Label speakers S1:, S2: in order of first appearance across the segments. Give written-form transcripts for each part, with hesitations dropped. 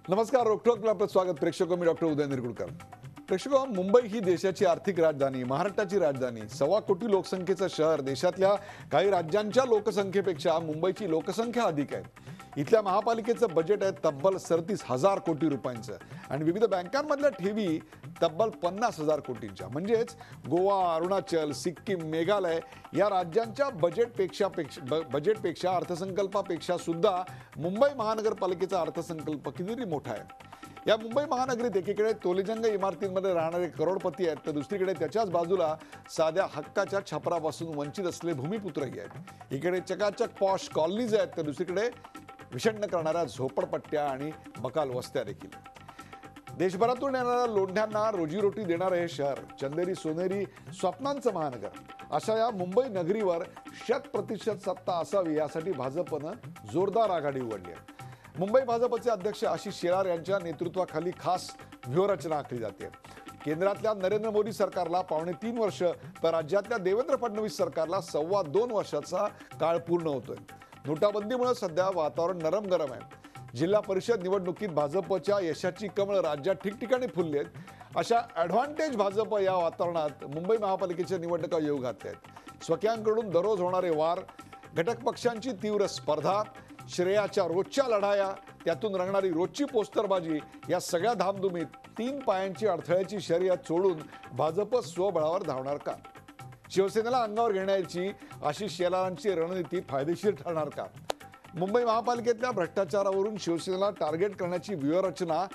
S1: नमस्कार. रोखोकला आपलं स्वागत. प्रेक्षक मी डॉक्टर उदय निरगुडकर. प्रेक्षक, मुंबई ही देशाची आर्थिक राजधानी, महाराष्ट्राची राजधानी, 1.25 कोटी लोकसंख्येचं शहर. देशातल्या काही राज्यांच्या लोकसंख्येपेक्षा मुंबईची लोकसंख्या अधिक आहे. इथल्या महापालिकेचं बजेट आहे तब्बल 37,000 कोटी रुपयांचं आणि विविध बँकांमधल्या ठेवी तब्बल 50,000 कोटींच्या. म्हणजेच गोवा, अरुणाचल, सिक्कीम, मेघालय या राज्यांच्या बजेटपेक्षा अर्थसंकल्पापेक्षा सुद्धा मुंबई महानगरपालिकेचा अर्थसंकल्प कितीतरी मोठा आहे. या मुंबई महानगरीत एकीकडे तोलेजंग इमारतींमध्ये राहणारे करोडपती आहेत, तर दुसरीकडे त्याच्याच बाजूला साध्या हक्काच्या छपरापासून वंचित असलेले भूमिपुत्रही आहेत. इकडे चकाचक पॉश कॉलनीज आहेत, तर दुसरीकडे विषण्ण करणाऱ्या झोपडपट्ट्या आणि बकाल वस्त्या देखील. देशभरातून येणाऱ्या लोंढ्यांना रोजीरोटी देणारं हे शहर, चंदेरी सोनेरी स्वप्नांचं महानगर, अशा या मुंबई नगरीवर 100% सत्ता असावी यासाठी भाजपनं जोरदार आघाडी उघडली आहे. मुंबई भाजपचे अध्यक्ष आशिष शेलार यांच्या नेतृत्वाखाली खास व्यूहरचना आखली जाते. केंद्रातल्या नरेंद्र मोदी सरकारला 3.25 वर्ष, तर राज्यातल्या देवेंद्र फडणवीस सरकारला 2.25 वर्षाचा काळ पूर्ण होतोय. नोटाबंदीमुळे सध्या वातावरण नरम गरम आहे. जिल्हा परिषद निवडणुकीत भाजपच्या यशाची कमळं राज्यात ठिकठिकाणी फुलली आहेत. अशा ॲडव्हान्टेज भाजप या वातावरणात मुंबई महापालिकेच्या निवडणुका येऊ घातल्या आहेत. स्वकीयांकडून दररोज होणारे वार, घटक पक्षांची तीव्र स्पर्धा, श्रेयाच्या रोजच्या लढाया, त्यातून रंगणारी रोजची पोस्टरबाजी, या सगळ्या धामधुमीत 3 पायांची अडथळ्याची शर्यत सोडून भाजप स्वबळावर धावणार का? शिवसेनेला अंगावर घेण्याची आशिष शेलारांची रणनीती फायदेशीर ठरणार का? मुंबई महापालिकेतल्या भ्रष्टाचारावरून शिवसेनेला टार्गेट करण्याची व्यूहरचना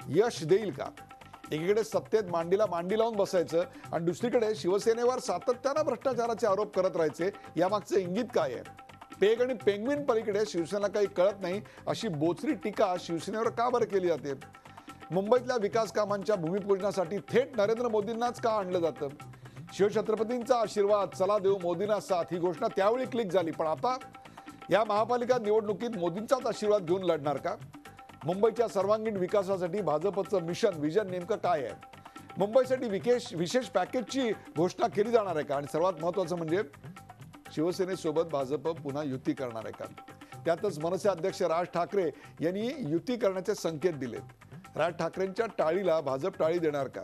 S1: यश देईल का? एकीकडे सत्तेत मांडीला मांडी लावून बसायचं आणि दुसरीकडे शिवसेनेवर सातत्यानं भ्रष्टाचाराचे आरोप करत राहायचे, यामागचं इंगित काय आहे? पेग आणि पेंग्विन पलीकडे शिवसेनेला काही कळत नाही अशी बोचरी टीका शिवसेनेवर का बरं केली जाते? मुंबईतल्या विकास कामांच्या भूमिपूजनासाठी थेट नरेंद्र मोदींनाच का आणलं जातं? शिवछत्रपतींचा आशीर्वाद, चला देऊ मोदींना साथ, ही घोषणा त्यावेळी क्लिक झाली, पण आता या महापालिका निवडणुकीत मोदींचाच आशीर्वाद घेऊन लढणार का? मुंबईच्या सर्वांगीण विकासासाठी भाजपचं मिशन, विजन नेमकं काय आहे? मुंबईसाठी विशेष पॅकेजची घोषणा केली जाणार आहे का? आणि सर्वात महत्त्वाचं म्हणजे शिवसेनेसोबत भाजप पुन्हा युती करणार आहे का? त्यातच मनसे अध्यक्ष राज ठाकरे यांनी युती करण्याचे संकेत दिलेत. राज ठाकरेंच्या टाळीला भाजप टाळी देणार का?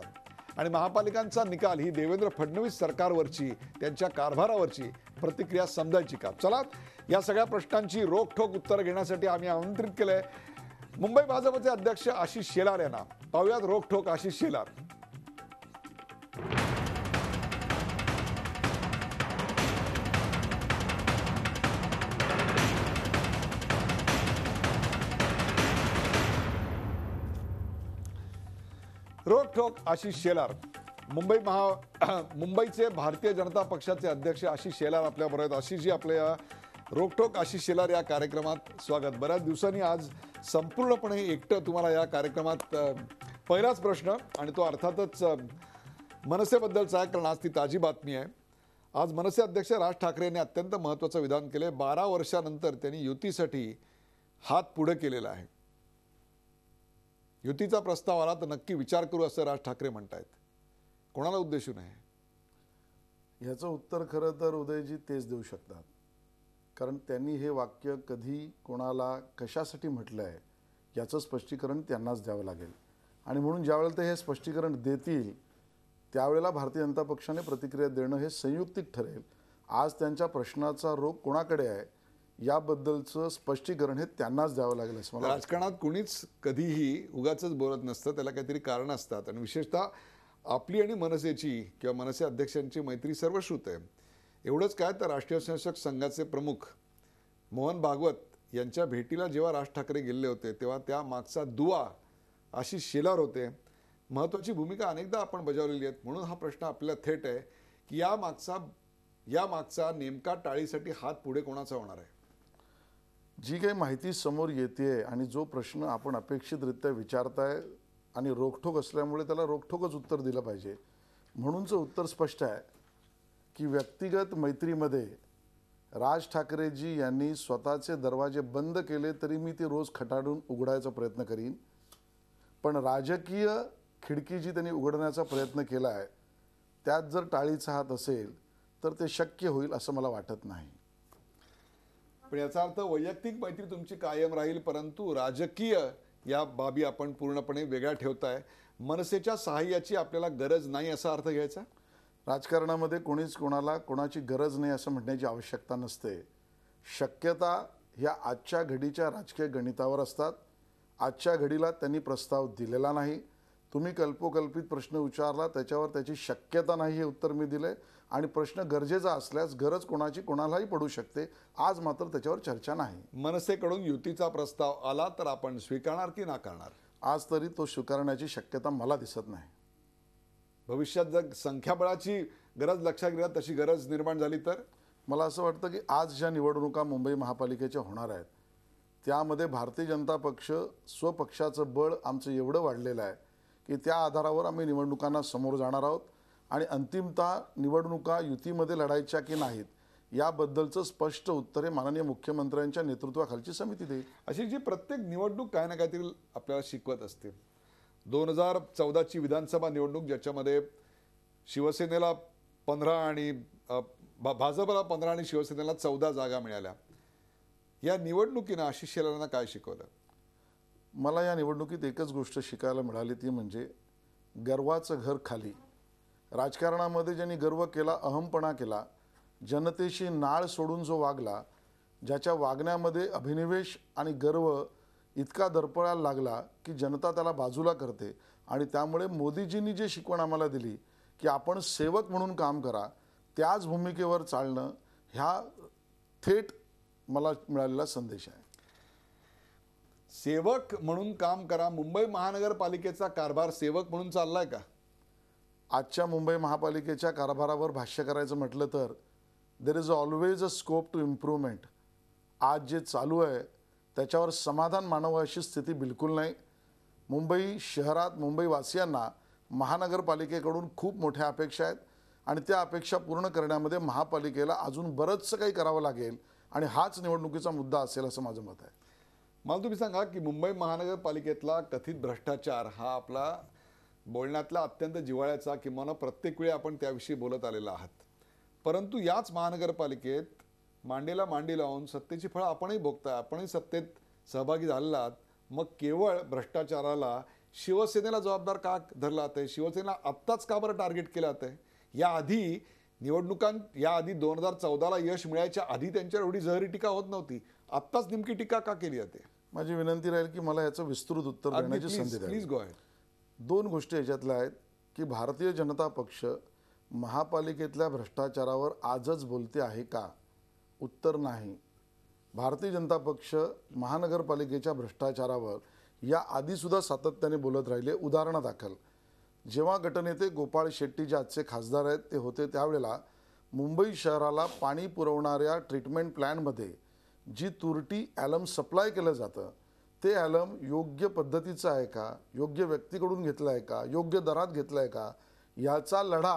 S1: आणि महापालिकांचा निकाल ही देवेंद्र फडणवीस सरकारवरची, त्यांच्या कारभारावरची प्रतिक्रिया समजायची का? चला, या सगळ्या प्रश्नांची रोखठोक उत्तर घेण्यासाठी आम्ही आमंत्रित केलंय मुंबई भाजपचे अध्यक्ष आशिष शेलार यांना. पाहूयात रोखठोक आशिष शेलार. रोखठोक आशिष शेलार. मुंबईचे भारतीय जनता पक्षाचे अध्यक्ष आशिष शेलार आपल्याबरोबर आहेत. आशिषजी, आपल्या रोखठोक आशिष शेलार या कार्यक्रमात स्वागत. बऱ्याच दिवसांनी आज संपूर्णपणे एकटं तुम्हाला या कार्यक्रमात. पहिलाच प्रश्न, आणि तो अर्थातच मनसेबद्दलचा आहे, कारण आज ती ताजी बातमी आहे. आज मनसे अध्यक्ष राज ठाकरे यांनी अत्यंत महत्त्वाचं विधान केले. 12 वर्षानंतर त्यांनी युतीसाठी हात पुढे केलेला आहे. युतीचा प्रस्ताव आला तर नक्की विचार करू असं राज ठाकरे म्हणतायत. कोणाला उद्देशून आहे?
S2: ह्याचं उत्तर खरं तर उदयजी तेच देऊ शकतात, कारण त्यांनी हे वाक्य कधी कोणाला कशासाठी म्हटलं आहे याचं स्पष्टीकरण त्यांनाच द्यावं लागेल. आणि म्हणून ज्यावेळेला ते हे स्पष्टीकरण देतील त्यावेळेला भारतीय जनता पक्षाने प्रतिक्रिया देणं हे संयुक्तिक ठरेल. आज त्यांच्या प्रश्नाचा रोख कोणाकडे आहे याबद्दलचं स्पष्टीकरण हे त्यांनाच द्यावं लागेल असं मला.
S1: राजकारणात कुणीच कधीही उगाचच बोलत नसतं, त्याला काहीतरी कारण असतात. आणि विशेषतः आपली आणि मनसेची किंवा मनसे अध्यक्षांची मैत्री सर्वश्रुत आहे. एवढंच काय, तर राष्ट्रीय स्वयंसेवक संघाचे प्रमुख मोहन भागवत यांच्या भेटीला जेव्हा राज ठाकरे गेले होते तेव्हा त्या मागचा दुवा आशिष शेलार होते. महत्त्वाची भूमिका अनेकदा आपण बजावलेली आहे. म्हणून हा प्रश्न आपल्याला थेट आहे की या मागचा नेमका टाळीसाठी हात पुढे कोणाचा होणार आहे?
S2: जी काही माहिती समोर येते आणि जो प्रश्न आपण अपेक्षितरित्या विचारताय आणि रोखठोक असल्यामुळे त्याला रोखठोकच उत्तर दिलं पाहिजे. म्हणूनचं उत्तर स्पष्ट आहे की व्यक्तिगत मैत्रीमध्ये राज ठाकरेजी यांनी स्वतःचे दरवाजे बंद केले तरी मी ते रोज खटाडून उघडायचा प्रयत्न करीन, पण राजकीय खिडकी जी त्यांनी उघडण्याचा प्रयत्न केला आहे त्यात जर टाळीचा हात असेल तर ते शक्य होईल असं मला वाटत नाही.
S1: पण याचा अर्थ वैयक्तिक मैत्री तुमची कायम राहील, परंतु राजकीय या बाबी आपण पूर्णपणे वेगळ्या ठेवताय. मनसेच्या सहाय्याची आपल्याला गरज नाही असा अर्थ घ्यायचा?
S2: राजकारणामध्ये कोणीच कोणाला कोणाची गरज नाही असं म्हणण्याची आवश्यकता नसते. शक्यता ह्या आजच्या घडीच्या राजकीय गणितावर असतात. आजच्या घडीला त्यांनी प्रस्ताव दिलेला नाही. तुम्ही कल्पोकल्पित प्रश्न विचारला, त्याच्यावर त्याची शक्यता नाही हे उत्तर मी दिले. आणि प्रश्न गरजेचा असल्यास गरज कोणाची कोणालाही पडू शकते. आज मात्र त्याच्यावर चर्चा नाही.
S1: मनसेकडून युतीचा प्रस्ताव आला तर आपण स्वीकारणार की नाकारणार?
S2: आज तरी तो स्वीकारण्याची शक्यता मला दिसत नाही.
S1: भविष्यात जर संख्याबळाची गरज लक्षात घेतली तशी गरज निर्माण झाली तर?
S2: मला असं वाटतं की आज ज्या निवडणुका मुंबई महापालिकेच्या होणार आहेत त्यामध्ये भारतीय जनता पक्ष स्वपक्षाचं बळ आमचं एवढं वाढलेलं आहे की त्या आधारावर आम्ही निवडणुकांना समोर जाणार आहोत. आणि अंतिमतः निवडणुका युतीमध्ये लढायच्या की नाहीत याबद्दलचं स्पष्ट उत्तर हे माननीय मुख्यमंत्र्यांच्या नेतृत्वाखालची समिती देईल.
S1: अशी जी प्रत्येक निवडणूक काही ना काहीतरी आपल्याला शिकवत असते. 2014ची विधानसभा निवडणूक ज्याच्यामध्ये शिवसेनेला 15 आणि भाजपला 15 आणि शिवसेनेला 14 जागा मिळाल्या. या निवडणुकीनं आशिष शेलारांना काय शिकवलं?
S2: मला या निवडणुकीत एकच गोष्ट शिकायला मिळाली, ती म्हणजे गर्वाचं घर खाली. राजकारणामध्ये ज्यांनी गर्व केला, अहमपणा केला, जनतेशी नाळ सोडून जो वागला, ज्याच्या वागण्यामध्ये अभिनिवेश आणि गर्व इतका दरपळायला लागला की जनता त्याला बाजूला करते. आणि त्यामुळे मोदीजींनी जे शिकवण आम्हाला दिली की आपण सेवक म्हणून काम करा, त्याच भूमिकेवर चालणं, ह्या थेट मला मिळालेला संदेश आहे.
S1: सेवक म्हणून काम करा. मुंबई महानगरपालिकेचा कारभार सेवक म्हणून चाललाय का?
S2: आजच्या मुंबई महापालिकेच्या कारभारावर भाष्य करायचं म्हटलं तर there is always a scope to improvement. आज जे चालू आहे त्याच्यावर समाधान मानव अशी स्थिती बिलकुल नाही. मुंबई शहरात मुंबईवासियांना महानगरपालिकेकडून खूप मोठ्या अपेक्षा आहेत आणि त्या अपेक्षा पूर्ण करण्यामध्ये महापालिकेला अजून बरंचसं काही करावं लागेल आणि हाच निवडणुकीचा मुद्दा असेल असं माझं मत आहे.
S1: मला तुम्ही सांगा की मुंबई महानगरपालिकेतला कथित भ्रष्टाचार हा आपला बोलण्यातला अत्यंत जिव्हाळ्याचा, किंवा प्रत्येक वेळी आपण त्याविषयी बोलत आलेला आहात. परंतु याच महानगरपालिकेत मांडीला मांडी लावून सत्तेची फळं आपणही भोगताय, आपणही सत्तेत सहभागी झालेला आहात. मग केवळ भ्रष्टाचाराला शिवसेनेला जबाबदार का धरला जाते? शिवसेनेला आत्ताच का बरं टार्गेट केलं जातंय? याआधी याआधी 2014ला यश मिळायच्या आधी त्यांच्यावर एवढी जहरी टीका होत नव्हती. आत्ताच नेमकी टीका का केली जाते?
S2: माझी विनंती राहील की मला याचं विस्तृत उत्तर देण्याची संधी द्यावी.
S1: Please go ahead.
S2: दोन गोष्टी याच्यातल्या आहेत की भारतीय जनता पक्ष महापालिकेतल्या भ्रष्टाचारावर आजच बोलते आहे का? उत्तर नाही. भारतीय जनता पक्ष महानगरपालिकेच्या भ्रष्टाचारावर या आधीसुद्धा सातत्याने बोलत राहिले. उदाहरणादाखल जेव्हा गटनेते गोपाळ शेट्टी जे आजचे खासदार आहेत ते होते त्यावेळेला मुंबई शहराला पाणी पुरवणाऱ्या ट्रीटमेंट प्लॅनमध्ये जी तुरटी ॲलम सप्लाय केलं जातं ते ॲलम योग्य पद्धतीचं आहे का, योग्य व्यक्तीकडून घेतलं आहे का, योग्य दरात घेतलं आहे का, याचा लढा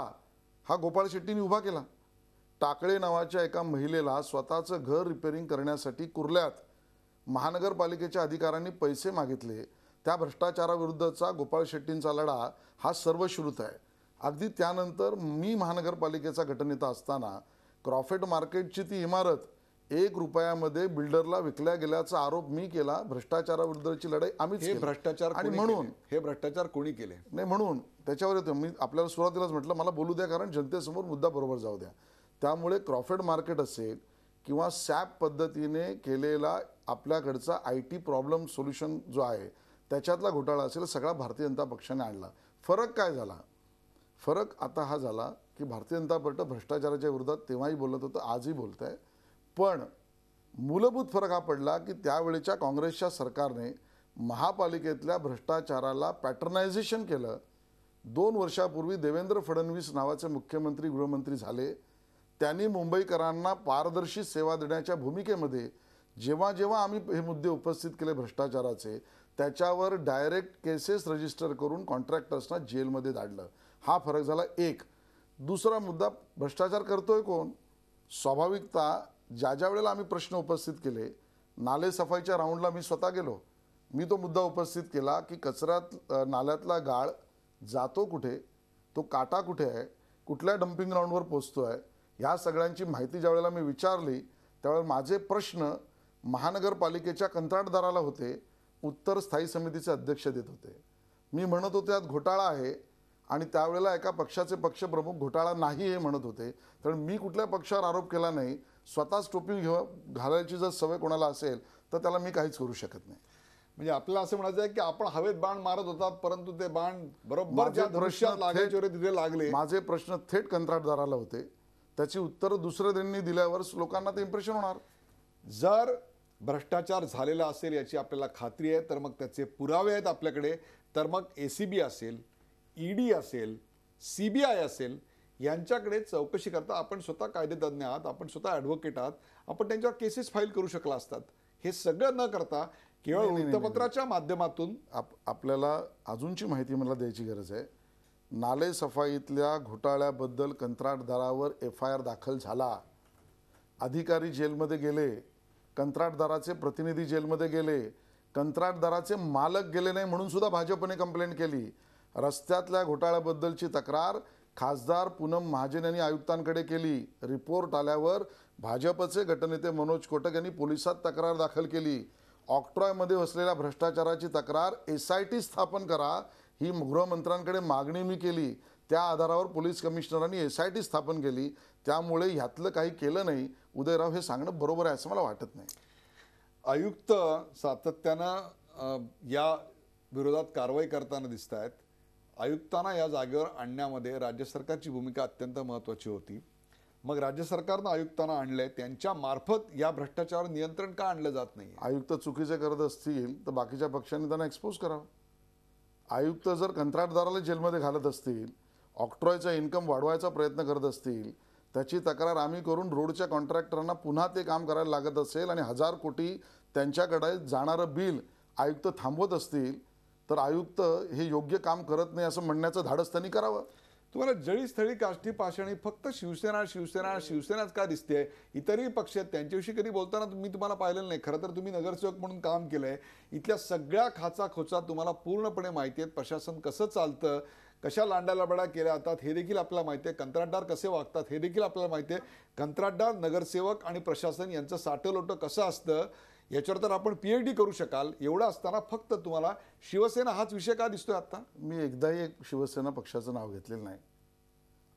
S2: हा गोपाळ शेट्टींनी उभा केला. टाकळे नावाच्या एका महिलेला स्वतःचं घर रिपेअरिंग करण्यासाठी कुर्ल्यात महानगरपालिकेच्या अधिकाऱ्यांनी पैसे मागितले. त्या भ्रष्टाचाराविरुद्धचा गोपाळ शेट्टींचा लढा हा सर्वश्रुत आहे. अगदी त्यानंतर मी महानगरपालिकेचा गटनेता असताना क्रॉफेट मार्केटची ती इमारत 1 रुपयामध्ये बिल्डरला विकल्या गेल्याचा आरोप मी केला. भ्रष्टाचाराविरुद्धची लढाई आम्हीच केली.
S1: भ्रष्टाचार
S2: आणि म्हणून
S1: हे भ्रष्टाचार कोणी केले?
S2: नाही म्हणून त्याच्यावर येतो. मी आपल्याला सुरुवातीलाच म्हटलं मला बोलू द्या, कारण जनतेसमोर मुद्दा बरोबर जाऊ द्या. त्यामुळे क्रॉफेट मार्केट असेल किंवा सॅप पद्धतीने केलेला आपल्याकडचा IT प्रॉब्लेम सोल्युशन जो आहे त्याच्यातला घोटाळा असेल, सगळा भारतीय जनता पक्षाने आणला. फरक काय झाला? फरक आता हा झाला की भारतीय जनता पक्ष भ्रष्टाचाराच्या विरोधात तेव्हाही बोलत होतं, आजही बोलत आहे. पण मूलभूत फरक हा पडला की त्यावेळेच्या काँग्रेसच्या सरकारने महापालिकेतल्या भ्रष्टाचाराला पॅटर्नायझेशन केलं. 2 वर्षापूर्वी देवेंद्र फडणवीस नावाचे मुख्यमंत्री गृहमंत्री झाले. त्यांनी मुंबईकरांना पारदर्शी सेवा देण्याच्या भूमिकेमध्ये जेव्हा जेव्हा आम्ही हे मुद्दे उपस्थित केले भ्रष्टाचाराचे, त्याच्यावर डायरेक्ट केसेस रजिस्टर करून कॉन्ट्रॅक्टर्सना जेलमध्ये धाडलं. हा फरक झाला एक. दुसरा मुद्दा, भ्रष्टाचार करतोय कोण? स्वाभाविकता ज्या वेळेला आम्ही प्रश्न उपस्थित केले, नाले सफाईच्या राऊंडला मी स्वतः गेलो. मी तो मुद्दा उपस्थित केला की कचऱ्यात नाल्यातला गाळ जातो कुठे, तो काटा कुठे आहे, कुठल्या डम्पिंग ग्राउंडवर पोचतो आहे, ह्या सगळ्यांची माहिती ज्या वेळेला मी विचारली त्यावेळेला माझे प्रश्न महानगरपालिकेच्या कंत्राटदाराला होते, उत्तर स्थायी समितीचे अध्यक्ष देत होते. मी म्हणत होते यात घोटाळा आहे आणि त्यावेळेला एका पक्षाचे पक्षप्रमुख घोटाळा नाही हे म्हणत होते. तर मी कुठल्या पक्षावर आरोप केला नाही. स्वतःच टोपी घालायची जर सवय कोणाला असेल तर त्याला मी काहीच करू शकत नाही.
S1: म्हणजे आपल्याला असं म्हणायचं आहे की आपण हवेत बाण मारत होतात, परंतु ते बाण बरोबर
S2: माझे
S1: ज्या
S2: प्रश्न
S1: दृश्यात लागायचे होते तिथे लागले.
S2: माझे प्रश्न थेट कंत्राटदाराला होते. त्याची उत्तर दुसऱ्या त्यांनी दिल्यावर लोकांना ते इम्प्रेशन होणार.
S1: जर भ्रष्टाचार झालेला असेल याची आपल्याला खात्री आहे तर मग त्याचे पुरावे आहेत आपल्याकडे, तर मग ACB असेल, ED असेल, CBI असेल, यांच्याकडे चौकशी करता आपण स्वतः कायदेतज्ञ आहात, आपण स्वतः ॲडव्होकेट आहात, आपण त्यांच्यावर केसेस फाईल करू शकला असतात. हे सगळं न करता केवळ वृत्तपत्राच्या माध्यमातून
S2: आपल्याला अजूनची माहिती मला द्यायची गरज आहे. नाले सफाईतल्या घोटाळ्याबद्दल कंत्राटदारावर FIR दाखल झाला. अधिकारी जेलमध्ये गेले, कंत्राटदाराचे प्रतिनिधी जेलमध्ये गेले, कंत्राटदाराचे मालक गेले नाही म्हणून सुद्धा भाजपने कंप्लेंट केली. रस्त्यातल्या घोटाळ्याबद्दलची तक्रार खासदार पूनम महाजन यांनी आयुक्तांकडे केली. रिपोर्ट आल्यावर भाजपचे गटनेते मनोज कोटक यांनी पोलिसात तक्रार दाखल केली. ऑक्ट्रॉयमध्ये असलेल्या भ्रष्टाचाराची तक्रार SIT स्थापन करा ही गृहमंत्र्यांकडे मागणी मी केली. त्या आधारावर पोलीस कमिशनरांनी SIT स्थापन केली. त्यामुळे ह्यातलं काही केलं नाही. उदयराव, हे सांगणं बरोबर आहे असं मला वाटत नाही.
S1: आयुक्त सातत्यानं या विरोधात कारवाई करताना दिसत आहेत. आयुक्तांना या जागेवर आणण्यामध्ये राज्य सरकारची भूमिका अत्यंत महत्त्वाची होती. मग राज्य सरकारनं आयुक्तांना आणलंय, त्यांच्या मार्फत या भ्रष्टाचारावर नियंत्रण का आणलं जात नाही?
S2: आयुक्त चुकीचे करत असतील तर बाकीच्या पक्षांनी त्यांना एक्सपोज करावं. आयुक्त जर कंत्राटदाराला जेलमध्ये घालत असतील, ऑक्ट्रॉयचा इन्कम वाढवायचा प्रयत्न करत असतील, त्याची तक्रार आम्ही करून रोडच्या कॉन्ट्रॅक्टरांना पुन्हा ते काम करायला लागत असेल आणि 1000 कोटी त्यांच्याकडे जाणारं बिल आयुक्त थांबवत असतील, तर आयुक्त हे योग्य काम करत नाही असं म्हणण्याचं धाडस त्यांनी करावं.
S1: तुम्हाला जळीस्थळी काष्टी पाषाणी फक्त शिवसेना शिवसेना शिवसेनाच का दिसते? इतरही पक्ष आहेत, त्यांच्याविषयी कधी बोलताना मी तुम्हाला पाहिलेलं नाही. खरं तर तुम्ही नगरसेवक म्हणून काम केलंय. इथल्या सगळ्या खाचाखोचा तुम्हाला पूर्णपणे माहिती आहेत. प्रशासन कसं चालतं, कशा लांडालाबडा केल्या जातात हे देखील आपल्याला माहिती आहे. कंत्राटदार कसे वागतात हे देखील आपल्याला माहिती आहे. कंत्राटदार, नगरसेवक आणि प्रशासन यांचं साटलोटं कसं असतं याच्यावर तर आपण PhD करू शकाल. एवढं असताना फक्त तुम्हाला शिवसेना हाच विषय का दिसतोय आता?
S2: मी एकदाही एक शिवसेना पक्षाचं नाव घेतलेलं नाही.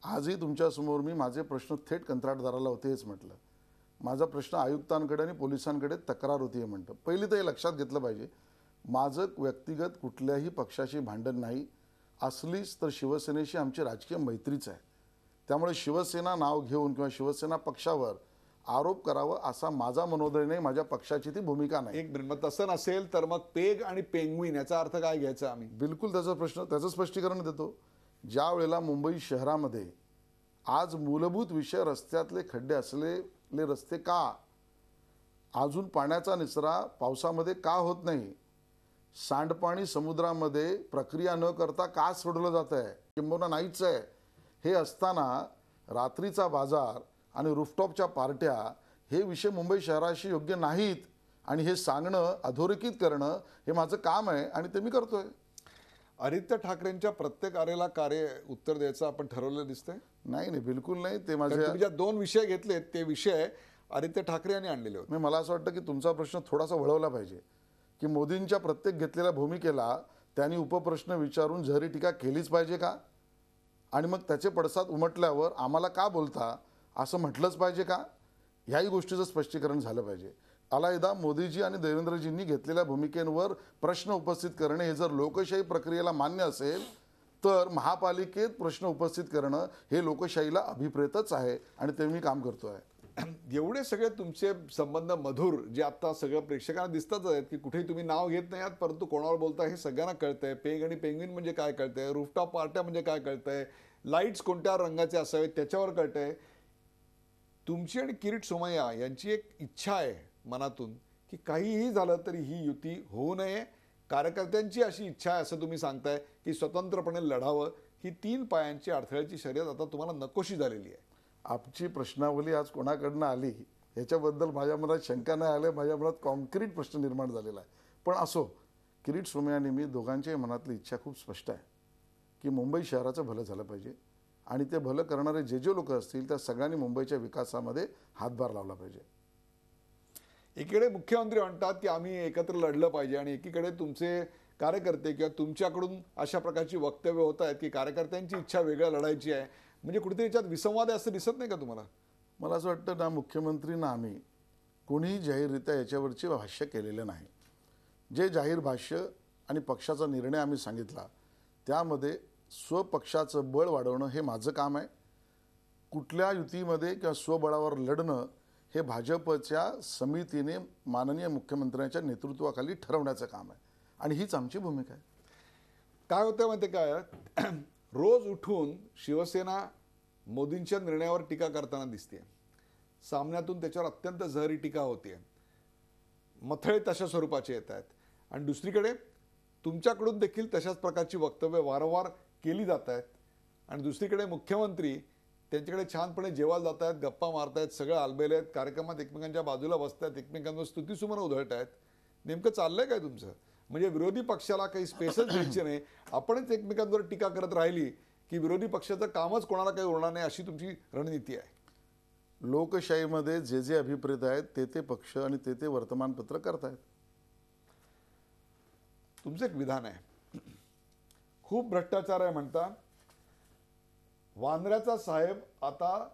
S2: आजही तुमच्यासमोर मी माझे प्रश्न थेट कंत्राटदाराला होते हेच म्हटलं. माझा प्रश्न आयुक्तांकडे आणि पोलिसांकडे तक्रार होती हे म्हणतं. पहिली तर हे लक्षात घेतलं पाहिजे, माझं व्यक्तिगत कुठल्याही पक्षाशी भांडण नाही. असलीच तर शिवसेनेशी आमची राजकीय मैत्रीच आहे. त्यामुळे शिवसेना नाव घेऊन किंवा शिवसेना पक्षावर आरोप करावं असा माझा मनोदय नाही, माझ्या पक्षाची ती भूमिका नाही.
S1: एक मिनिट, मग तसं नसेल तर मग पेग आणि पेंग्विन याचा अर्थ काय घ्यायचा आम्ही?
S2: बिलकुल त्याचं स्पष्टीकरण देतो. ज्या वेळेला मुंबई शहरामध्ये आज मूलभूत विषय रस्त्यातले खड्डे असलेले रस्ते का, अजून पाण्याचा निचरा पावसामध्ये का होत नाही, सांडपाणी समुद्रामध्ये प्रक्रिया न करता का सोडलं जात आहे किंबहुना नाहीच आहे, हे असताना रात्रीचा बाजार आणि रूफटॉपच्या पार्ट्या हे विषय मुंबई शहराशी योग्य नाहीत आणि हे सांगणं, अधोरेखित करणं हे माझं काम आहे आणि ते मी करतोय.
S1: आदित्य ठाकरेंच्या प्रत्येक कार्य उत्तर द्यायचं आपण ठरवलं दिसतंय?
S2: नाही, बिलकुल नाही. ते
S1: तुम्ही
S2: माझे
S1: ज्या 2 विषय घेतलेत ते विषय आदित्य ठाकरे यांनी आणलेले होते.
S2: मला असं वाटतं की तुमचा प्रश्न थोडासा वळवला पाहिजे की मोदींच्या प्रत्येक घेतलेल्या भूमिकेला त्यांनी उपप्रश्न विचारून जहरी टीका केलीच पाहिजे का, आणि मग त्याचे पडसाद उमटल्यावर आम्हाला का बोलता असं म्हटलंच पाहिजे का, ह्याही गोष्टीचं स्पष्टीकरण झालं पाहिजे. अलायदा मोदीजी आणि देवेंद्रजींनी घेतलेल्या भूमिकेवर प्रश्न उपस्थित करणे हे जर लोकशाही प्रक्रियेला मान्य असेल तर महापालिकेत प्रश्न उपस्थित करणं हे लोकशाहीला अभिप्रेतच आहे आणि ते मी काम करतोय.
S1: एवढे सगळे तुमचे संबंध मधुर जे आता सगळं प्रेक्षकांना दिसतच आहेत की कुठेही तुम्ही नाव घेत नाही आहात, परंतु कोणावर बोलताय हे सगळ्यांना कळतंय. पेग आणि पेंग्विन म्हणजे काय कळतंय, रूफटॉप पार्ट्या म्हणजे काय कळतंय, लाईट्स कोणत्या रंगाचे असावेत त्याच्यावर कळतंय. तुमची आणि किरीट सोमय्या यांची एक इच्छा आहे मनातून की काहीही झालं तरी ही युती होऊ नये. कार्यकर्त्यांची अशी इच्छा आहे असं तुम्ही सांगताय की स्वतंत्रपणे लढावं. ही 3 पायांची अडथळ्याची शर्यत आता तुम्हाला नकोशी झालेली आहे.
S2: आमची प्रश्नावली आज कोणाकडनं आली याच्याबद्दल माझ्या मनात शंका नाही आली, माझ्या मनात कॉन्क्रीट प्रश्न निर्माण झालेला आहे. पण असो, किरीट सोमय्या आणि मी दोघांच्याही मनातली इच्छा खूप स्पष्ट आहे की मुंबई शहराचं भलं झालं पाहिजे आणि ते भलं करणारे जे लोक असतील त्या सगळ्यांनी मुंबईच्या विकासामध्ये हातभार लावला पाहिजे.
S1: एकीकडे मुख्यमंत्री म्हणतात की आम्ही एकत्र लढलं पाहिजे आणि एकीकडे तुमचे कार्यकर्ते किंवा तुमच्याकडून अशा प्रकारची वक्तव्य होत आहेत की कार्यकर्त्यांची इच्छा वेगळ्या लढायची आहे. म्हणजे कुठेतरी याच्यात विसंवाद आहे असं दिसत नाही का तुम्हाला?
S2: मला असं वाटतं ना, मुख्यमंत्री ना आम्ही कोणीही जाहीररित्या याच्यावरची भाष्य केलेलं नाही. जे जाहीर भाष्य आणि पक्षाचा निर्णय आम्ही सांगितला त्यामध्ये स्वपक्षाचं बळ वाढवणं हे माझं काम आहे. कुठल्या युतीमध्ये किंवा स्वबळावर लढणं हे भाजपच्या समितीने माननीय मुख्यमंत्र्यांच्या नेतृत्वाखाली ठरवण्याचं काम आहे आणि हीच आमची भूमिका आहे.
S1: काय होतं माहिती काय, रोज उठून शिवसेना मोदींच्या निर्णयावर टीका करताना दिसते. सामन्यातून त्याच्यावर अत्यंत जहरी टीका होते. मथळे तशा स्वरूपाचे येत आहेत आणि दुसरीकडे तुमच्याकडून देखील तशाच प्रकारची वक्तव्य वारंवार केली जात आहेत आणि दुसरीकडे मुख्यमंत्री त्यांच्याकडे छानपणे जेवायला जात आहेत, गप्पा मारतायत, सगळं आलबेले आहेत, कार्यक्रमात एकमेकांच्या बाजूला बसतायत, एकमेकांवर स्तुतीसुमनं उधळत आहेत. नेमकं चाललंय काय तुमचं? म्हणजे विरोधी पक्षाला काही स्पेसच द्यायची नाही, आपणच एकमेकांवर टीका करत राहिली की विरोधी पक्षाचं कामच कोणाला काही उरणार नाही, अशी तुमची रणनीती आहे.
S2: लोकशाहीमध्ये जे जे अभिप्रेत आहेत ते ते पक्ष आणि ते ते वर्तमानपत्र करतायत.
S1: तुमचं एक विधान आहे, खूप भ्रष्टाचार आहे म्हणता, वांद्र्याचा साहेब आता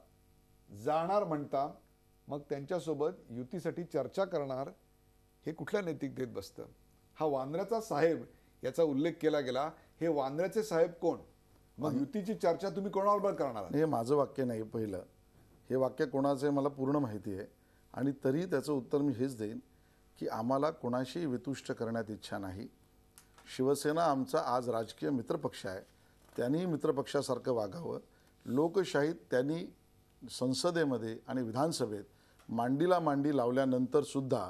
S1: जाणार म्हणता, मग त्यांच्यासोबत युतीसाठी चर्चा करणार, हे कुठल्या नैतिकतेत बसतं? हा वांद्र्याचा साहेब याचा उल्लेख केला गेला, हे वांद्र्याचे साहेब कोण? मग युतीची चर्चा तुम्ही कोणाबरोबर करणार आहात?
S2: हे माझं वाक्य नाही. पहिलं हे वाक्य कोणाचं आहे मला पूर्ण माहिती आहे आणि तरी त्याचं उत्तर मी हेच देईन की आम्हाला कोणाशी वितुष्ट करण्यात इच्छा नाही. शिवसेना आमचा आज राजकीय मित्रपक्ष आहे, त्यांनी मित्रपक्षासारखं वागावं. लोकशाहीत त्यांनी संसदेमध्ये आणि विधानसभेत मांडीला मांडी लावल्यानंतर सुद्धा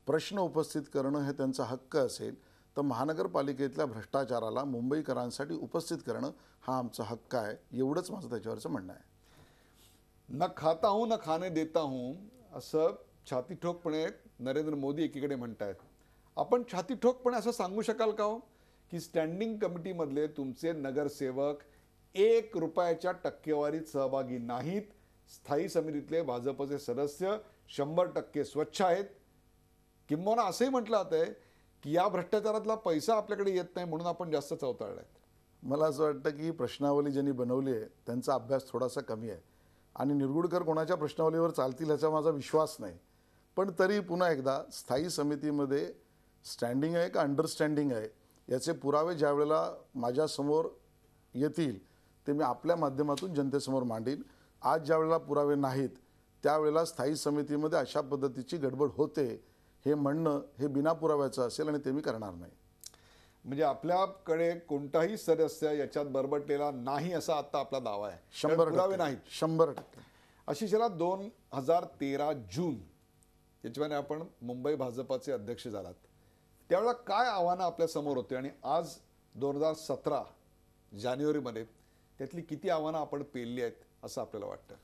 S2: प्रश्न उपस्थित करणं हे त्यांचा हक्क असेल, तर महानगरपालिकेतल्या भ्रष्टाचाराला मुंबईकरांसाठी उपस्थित करणं हा आमचा हक्क आहे. एवढंच माझं त्याच्यावरचं म्हणणं आहे.
S1: न खाता हूं न खाणे देता हूं, असं छातीठोकपणे नरेंद्र मोदी एकीकडे म्हणतायत. आपण छातीठोकपणे असं सांगू शकाल का हो की स्टँडिंग कमिटीमधले तुमचे नगरसेवक 1 रुपयाच्या टक्केवारीत सहभागी नाहीत, स्थायी समितीतले भाजपचे सदस्य 100% स्वच्छ आहेत, किंबहुना असंही म्हटलं जातंय की या भ्रष्टाचारातला पैसा आपल्याकडे येत नाही म्हणून आपण जास्त चवताळलाय?
S2: मला असं वाटतं की प्रश्नावली ज्यांनी बनवली आहे त्यांचा अभ्यास थोडासा कमी आहे आणि निरगुडकर कोणाच्या प्रश्नावलीवर चालतील याचा माझा विश्वास नाही. पण तरी पुन्हा एकदा स्थायी समितीमध्ये स्टँडिंग आहे का अंडरस्टँडिंग आहे याचे पुरावे ज्या वेळेला माझ्यासमोर येतील ते मी आपल्या माध्यमातून जनतेसमोर मांडीन. आज ज्या वेळेला पुरावे नाहीत त्यावेळेला स्थायी समितीमध्ये अशा पद्धतीची गडबड होते हे म्हणणं हे बिना पुराव्याचं असेल आणि ते मी करणार नाही.
S1: म्हणजे आपल्याकडे कोणताही सदस्य याच्यात बरबटलेला नाही असा आता आपला दावा आहे.
S2: 100%
S1: पुरावे नाहीत.
S2: 100%.
S1: अशी शरा 2013 जून याच्यामध्ये आपण मुंबई भाजपाचे अध्यक्ष झालात, त्यावेळेला काय आव्हानं आपल्या समोर होते आणि आज 2017 जानेवारीमध्ये त्यातली किती आव्हानं आपण पेलली आहेत असं आपल्याला वाटतं?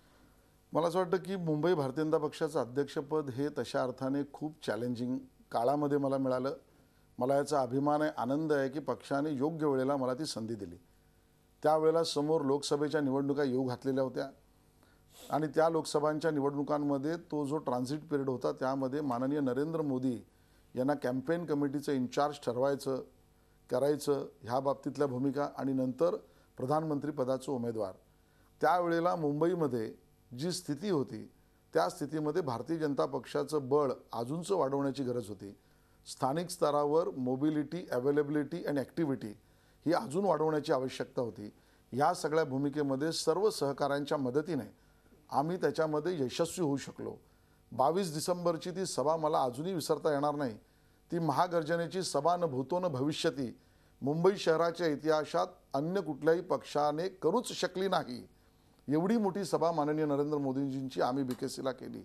S2: मला असं वाटतं की मुंबई भारतीय जनता पक्षाचं अध्यक्षपद हे तशा अर्थाने खूप चॅलेंजिंग काळामध्ये मला मिळालं. मला याचा अभिमान आहे, आनंद आहे की पक्षाने योग्य वेळेला मला ती संधी दिली. त्यावेळेला समोर लोकसभेच्या निवडणुका येऊ घातलेल्या होत्या आणि त्या लोकसभांच्या निवडणुकांमध्ये तो जो ट्रान्झिट पिरियड होता त्यामध्ये माननीय नरेंद्र मोदी यांना कॅम्पेन कमिटीचं इन्चार्ज ठरवायचं, करायचं ह्या बाबतीतल्या भूमिका आणि नंतर प्रधानमंत्री पदाचे उमेदवार. त्यावेळेला मुंबईमध्ये जी स्थिती होती त्या स्थितीमध्ये भारतीय जनता पक्षाचं बळ अजूनचं वाढवण्याची गरज होती. स्थानिक स्तरावर मोबिलिटी, अवेलेबिलिटी आणि ॲक्टिव्हिटी ही अजून वाढवण्याची आवश्यकता होती. या सगळ्या भूमिकेमध्ये सर्व सहकाऱ्यांच्या मदतीने आम्ही त्याच्यामध्ये यशस्वी होऊ शकलो. 22 डिसेंबरची ती सभा मला अजूनही विसरता येणार नाही. ती महागर्जनेची सभा न भूतो न भविष्यती मुंबई शहराच्या इतिहासात अन्य कुठल्याही पक्षाने करूच शकली नाही. एवढी मोठी सभा माननीय नरेंद्र मोदीजींची आम्ही बीकेसीला केली.